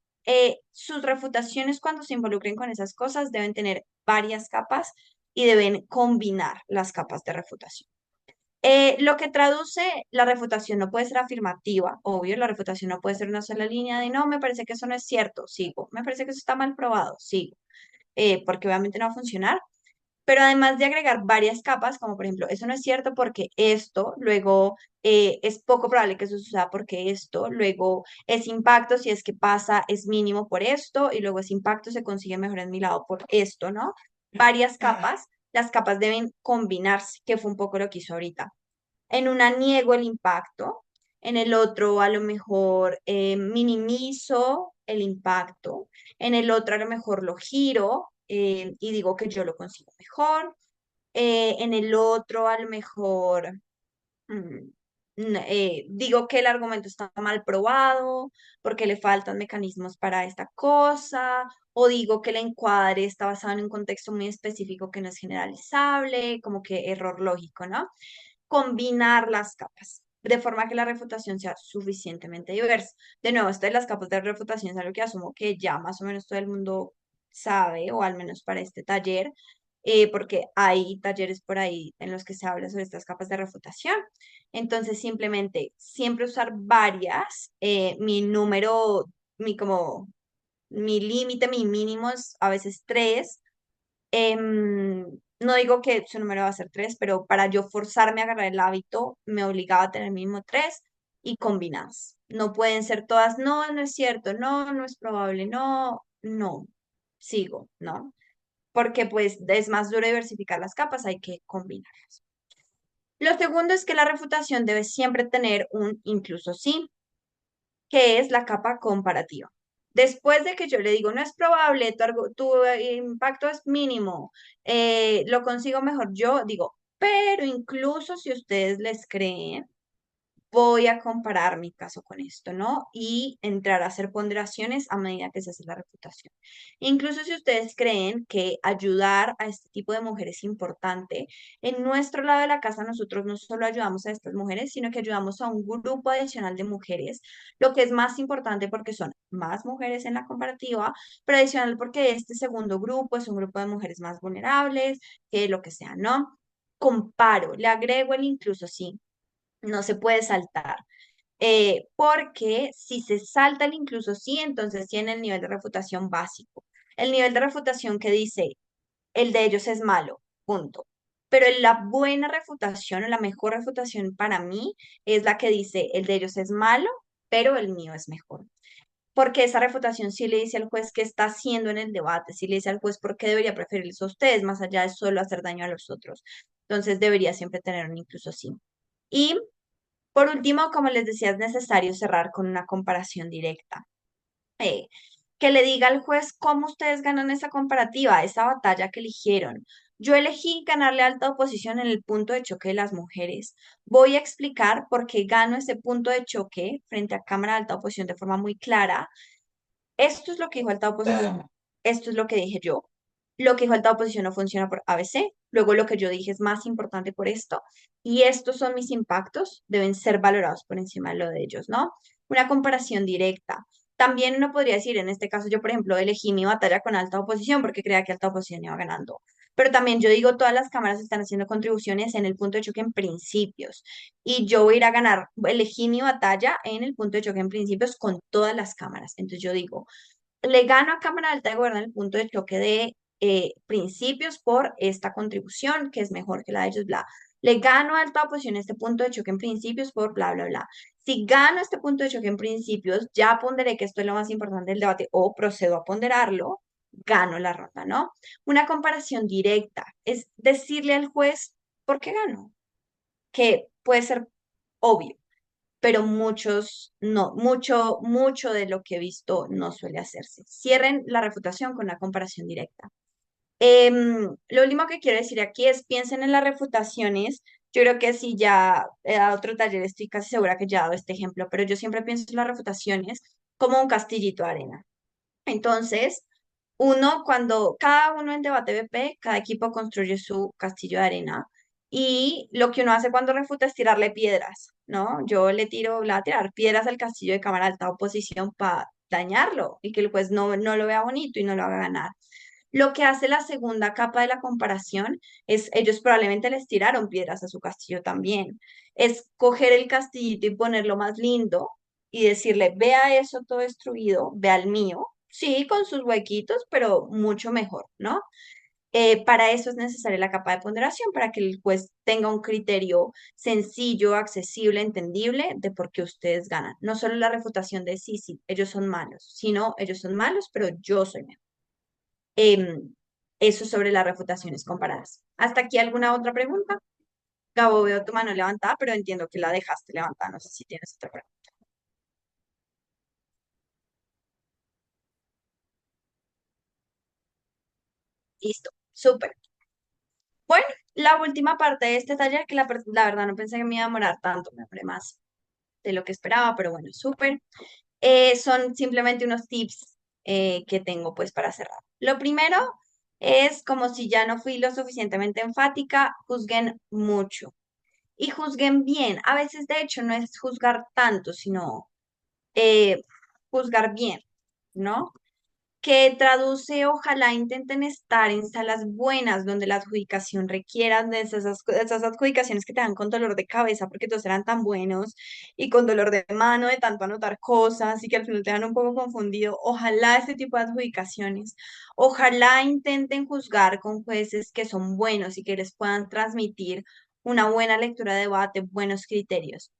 sus refutaciones cuando se involucren con esas cosas deben tener varias capas y deben combinar las capas de refutación. Lo que traduce la refutación no puede ser afirmativa, obvio, la refutación no puede ser una sola línea de no, me parece que eso no es cierto, sigo, me parece que eso está mal probado, sigo, porque obviamente no va a funcionar. Pero además de agregar varias capas, como por ejemplo, eso no es cierto porque esto, luego es poco probable que eso suceda porque esto, luego ese impacto, si es que pasa, es mínimo por esto, y luego ese impacto se consigue mejor en mi lado por esto, ¿no? Varias capas, las capas deben combinarse, que fue un poco lo que hizo ahorita. En una niego el impacto, en el otro a lo mejor minimizo el impacto, en el otro a lo mejor lo giro y digo que yo lo consigo mejor, en el otro a lo mejor mm, digo que el argumento está mal probado porque le faltan mecanismos para esta cosa, o digo que el encuadre está basado en un contexto muy específico que no es generalizable, como que error lógico, ¿no? Combinar las capas, de forma que la refutación sea suficientemente diversa. De nuevo, esto de las capas de refutación es algo que asumo que ya más o menos todo el mundo sabe, o al menos para este taller, porque hay talleres por ahí en los que se habla sobre estas capas de refutación. Entonces, simplemente, siempre usar varias, mi número, mi límite, mi mínimo es a veces tres. No digo que su número va a ser tres, pero para yo forzarme a agarrar el hábito, me obligaba a tener mínimo tres y combinadas. No pueden ser todas, no, no es cierto, no, no es probable, no, no, sigo, ¿no? Porque pues es más duro diversificar las capas, hay que combinarlas. Lo segundo es que la refutación debe siempre tener un incluso sí, que es la capa comparativa. Después de que yo le digo, no es probable, tu impacto es mínimo, lo consigo mejor, yo digo, pero incluso si ustedes les creen, voy a comparar mi caso con esto, ¿no? Y entrar a hacer ponderaciones a medida que se hace la reputación. Incluso si ustedes creen que ayudar a este tipo de mujeres es importante, en nuestro lado de la casa nosotros no solo ayudamos a estas mujeres, sino que ayudamos a un grupo adicional de mujeres, lo que es más importante porque son más mujeres en la comparativa, pero adicional porque este segundo grupo es un grupo de mujeres más vulnerables, que lo que sea, ¿no? Comparo, le agrego el incluso sí, no se puede saltar. Porque si se salta el incluso sí, entonces tiene el nivel de refutación básico. El nivel de refutación que dice el de ellos es malo, punto. Pero la buena refutación o la mejor refutación para mí es la que dice el de ellos es malo, pero el mío es mejor. Porque esa refutación sí le dice al juez qué está haciendo en el debate, sí le dice al juez por qué debería preferirles a ustedes, más allá de solo hacer daño a los otros. Entonces debería siempre tener un incluso sí. Y por último, como les decía, es necesario cerrar con una comparación directa. Eh, que le diga al juez cómo ustedes ganan esa comparativa, esa batalla que eligieron. Yo elegí ganarle alta oposición en el punto de choque de las mujeres. Voy a explicar por qué gano ese punto de choque frente a Cámara de Alta Oposición de forma muy clara. Esto es lo que dijo alta oposición. Esto es lo que dije yo. Lo que dijo alta oposición no funciona por ABC. Luego lo que yo dije es más importante por esto. Y estos son mis impactos. Deben ser valorados por encima de lo de ellos, ¿no? Una comparación directa. También uno podría decir, en este caso yo, por ejemplo, elegí mi batalla con alta oposición porque creía que alta oposición iba ganando. Pero también yo digo, todas las cámaras están haciendo contribuciones en el punto de choque en principios. Y yo voy a ir a ganar, elegí mi batalla en el punto de choque en principios con todas las cámaras. Entonces yo digo, le gano a Cámara Alta de Gobierno en el punto de choque de principios por esta contribución, que es mejor que la de ellos, bla. Le gano a alta oposición este punto de choque en principios por bla, bla, bla. Si gano este punto de choque en principios, ya ponderé que esto es lo más importante del debate o procedo a ponderarlo, gano la ronda, ¿no? Una comparación directa es decirle al juez por qué gano, que puede ser obvio, pero muchos no, mucho de lo que he visto no suele hacerse. Cierren la refutación con la comparación directa. Lo último que quiero decir aquí es piensen en las refutaciones. Yo creo que si ya he dado otro taller, estoy casi segura que ya he dado este ejemplo, pero yo siempre pienso en las refutaciones como un castillito de arena. Entonces, cuando cada uno en debate BP, cada equipo construye su castillo de arena y lo que uno hace cuando refuta es tirarle piedras, ¿no? Yo le voy a tirar piedras al castillo de cámara alta oposición para dañarlo y que el juez no lo vea bonito y no lo haga ganar. Lo que hace la segunda capa de la comparación es, ellos probablemente les tiraron piedras a su castillo también, es coger el castillito y ponerlo más lindo y decirle, vea eso todo destruido, vea el mío, sí, con sus huequitos, pero mucho mejor, ¿no? Para eso es necesaria la capa de ponderación, para que el juez tenga un criterio sencillo, accesible, entendible de por qué ustedes ganan. No solo la refutación de sí, sí, ellos son malos, sino ellos son malos, pero yo soy mejor. Em, Eso sobre las refutaciones comparadas. ¿Hasta aquí alguna otra pregunta? Gabo, veo tu mano levantada, pero entiendo que la dejaste levantada. No sé si tienes otra pregunta. Listo, súper. Bueno, la última parte de este taller, que la verdad no pensé que me iba a demorar tanto, me demoré más de lo que esperaba, pero bueno, súper. Son simplemente unos tips que tengo pues para cerrar. Lo primero es como si ya no fui lo suficientemente enfática, juzguen mucho y juzguen bien. A veces, de hecho, no es juzgar tanto, sino eh, juzgar bien, ¿no? Que traduce, ojalá intenten estar en salas buenas donde la adjudicación requieran de esas adjudicaciones que te dan con dolor de cabeza porque todos eran tan buenos y con dolor de mano de tanto anotar cosas y que al final te dan un poco confundido. Ojalá este tipo de adjudicaciones, ojalá intenten juzgar con jueces que son buenos y que les puedan transmitir una buena lectura de debate, buenos criterios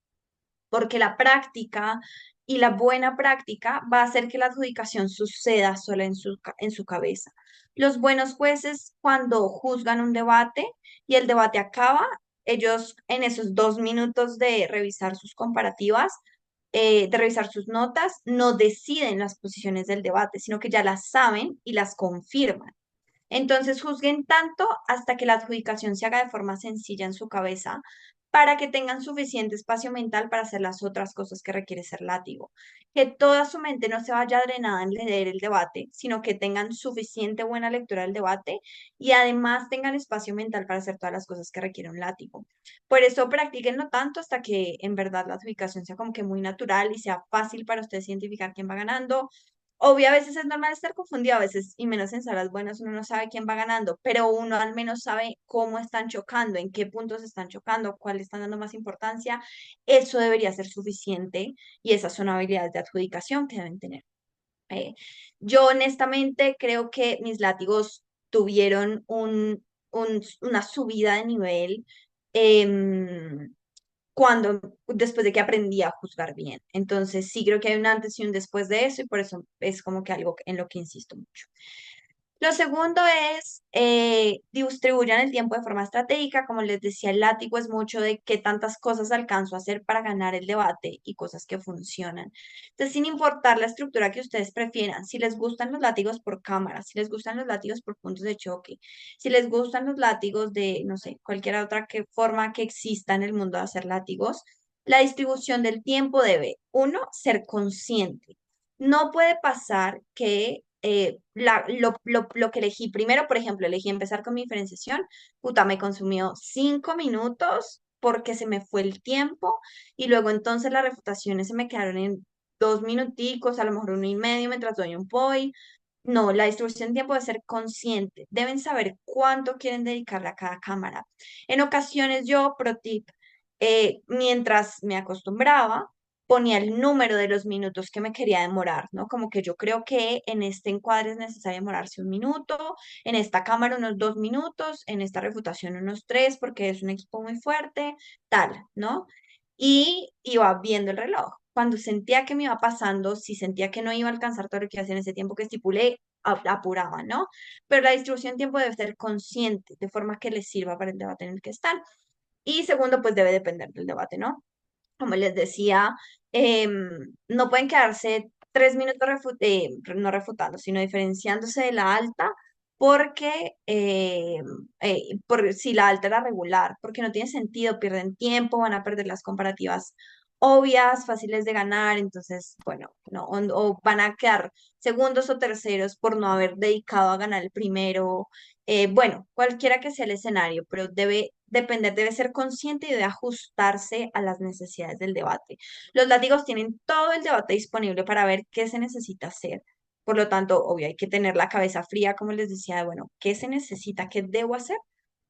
porque la práctica y la buena práctica va a hacer que la adjudicación suceda sola en su cabeza. Los buenos jueces, cuando juzgan un debate y el debate acaba, ellos en esos 2 minutos de revisar sus comparativas, de revisar sus notas, no deciden las posiciones del debate, sino que ya las saben y las confirman. Entonces juzguen tanto hasta que la adjudicación se haga de forma sencilla en su cabeza para que tengan suficiente espacio mental para hacer las otras cosas que requiere ser látigo. Que toda su mente no se vaya drenada en leer el debate, sino que tengan suficiente buena lectura del debate y además tengan espacio mental para hacer todas las cosas que requiere un látigo. Por eso practíquenlo tanto hasta que en verdad la adjudicación sea como que muy natural y sea fácil para ustedes identificar quién va ganando. Obvio, a veces es normal estar confundido, a veces, y menos en salas buenas, uno no sabe quién va ganando, pero uno al menos sabe cómo están chocando, en qué puntos están chocando, cuál están dando más importancia. Eso debería ser suficiente y esas son habilidades de adjudicación que deben tener. Eh, yo honestamente creo que mis látigos tuvieron una subida de nivel. em, después de que aprendí a juzgar bien. Entonces, sí creo que hay un antes y un después de eso y por eso es como que algo en lo que insisto mucho. Lo segundo es distribuyan el tiempo de forma estratégica. Como les decía, el látigo es mucho de qué tantas cosas alcanzo a hacer para ganar el debate y cosas que funcionan. Entonces, sin importar la estructura que ustedes prefieran, si les gustan los látigos por cámara, si les gustan los látigos por puntos de choque, si les gustan los látigos de, no sé, cualquier otra forma que exista en el mundo de hacer látigos, la distribución del tiempo debe, uno, ser consciente. No puede pasar que lo que elegí primero, por ejemplo, elegí empezar con mi diferenciación, puta, me consumió 5 minutos porque se me fue el tiempo y luego entonces las refutaciones se me quedaron en 2 minuticos, a lo mejor 1 y medio mientras doy un POI. No, la distribución de tiempo debe ser consciente. Deben saber cuánto quieren dedicarle a cada cámara. En ocasiones yo, pro tip, mientras me acostumbraba, ponía el número de los minutos que me quería demorar, ¿no? Como que yo creo que en este encuadre es necesario demorarse 1 minuto, en esta cámara unos 2 minutos, en esta refutación unos tres, porque es un equipo muy fuerte, tal, ¿no? Y iba viendo el reloj. Cuando sentía que me iba pasando, si sentía que no iba a alcanzar todo lo que hacía en ese tiempo que estipulé, apuraba, ¿no? Pero la distribución de tiempo debe ser consciente, de forma que les sirva para el debate en el que están. Y segundo, pues debe depender del debate, ¿no? Como les decía, no pueden quedarse 3 minutos no refutando, sino diferenciándose de la alta, porque si la alta era regular, porque no tiene sentido, pierden tiempo, van a perder las comparativas obvias, fáciles de ganar, entonces, bueno, no, o van a quedar segundos o terceros por no haber dedicado a ganar el primero. Bueno, cualquiera que sea el escenario, pero debe depender, debe ser consciente y debe ajustarse a las necesidades del debate. Los látigos tienen todo el debate disponible para ver qué se necesita hacer. Por lo tanto, obvio, hay que tener la cabeza fría, como les decía, de, bueno, ¿qué se necesita? ¿Qué debo hacer?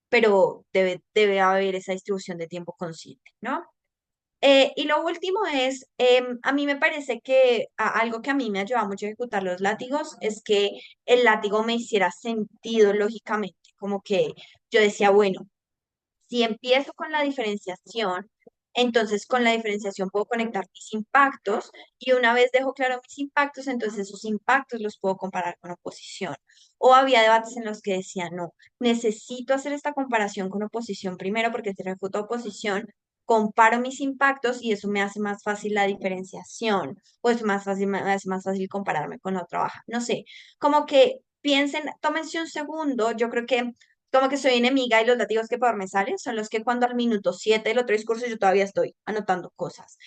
Pero debe haber esa distribución de tiempo consciente, ¿no? Y lo último es, a mí me parece que algo que a mí me ayuda mucho a ejecutar los látigos es que el látigo me hiciera sentido lógicamente, como que yo decía, bueno, si empiezo con la diferenciación, entonces con la diferenciación puedo conectar mis impactos y una vez dejo claro mis impactos, entonces esos impactos los puedo comparar con oposición. O había debates en los que decía, no, necesito hacer esta comparación con oposición primero porque si refuto oposición, comparo mis impactos y eso me hace más fácil la diferenciación o es más fácil, me hace más fácil compararme con otra baja. No sé, como que piensen, tómense un segundo, yo creo que como que soy enemiga y los látigos que peor me salen son los que cuando al minuto 7 del otro discurso yo todavía estoy anotando cosas.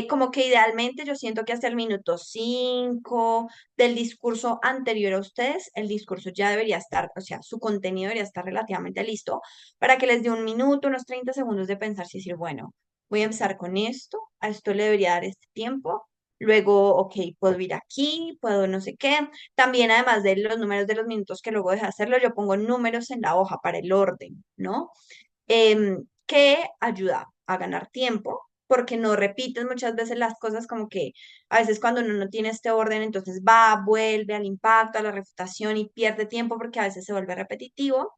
Como que idealmente yo siento que hasta el minuto 5 del discurso anterior a ustedes, el discurso ya debería estar, o sea, su contenido debería estar relativamente listo para que les dé un minuto, unos 30 segundos de pensar y decir, bueno, voy a empezar con esto, a esto le debería dar este tiempo. Luego, ok, puedo ir aquí, puedo no sé qué. También, además de los números de los minutos que luego deje de hacerlo, yo pongo números en la hoja para el orden, ¿no? Que ayuda a ganar tiempo, porque no repites muchas veces las cosas como que a veces cuando uno no tiene este orden, entonces va, vuelve al impacto, a la refutación y pierde tiempo porque a veces se vuelve repetitivo.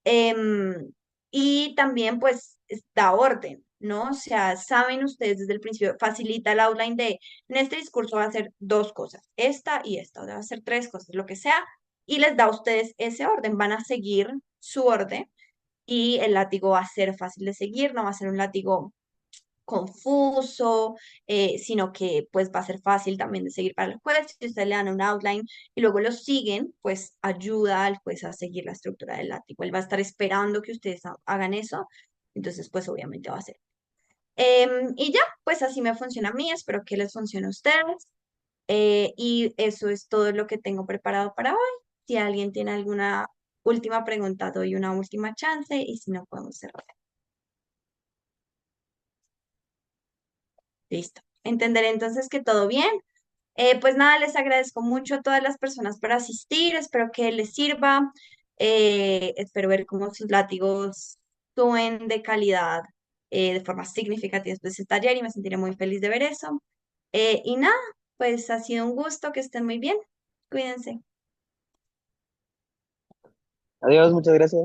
Em, y también pues da orden, ¿no? O sea, saben ustedes desde el principio, facilita el outline de, en este discurso va a ser dos cosas, esta y esta, o va a ser tres cosas, lo que sea, y les da a ustedes ese orden, van a seguir su orden y el látigo va a ser fácil de seguir, no va a ser un látigo confuso, sino que pues va a ser fácil también de seguir para el juez. Si ustedes le dan un outline y luego lo siguen, pues ayuda al juez a seguir la estructura del látigo. Él va a estar esperando que ustedes hagan eso entonces pues obviamente va a ser. Y ya, pues así me funciona a mí, espero que les funcione a ustedes. Y eso es todo lo que tengo preparado para hoy. Si alguien tiene alguna última pregunta, doy una última chance y si no, podemos cerrar. Listo. Entenderé entonces que todo bien. Pues nada, les agradezco mucho a todas las personas por asistir, espero que les sirva, espero ver cómo sus látigos suben de calidad de forma significativa después de este taller y me sentiré muy feliz de ver eso. Y nada, pues ha sido un gusto, que estén muy bien, cuídense. Adiós, muchas gracias.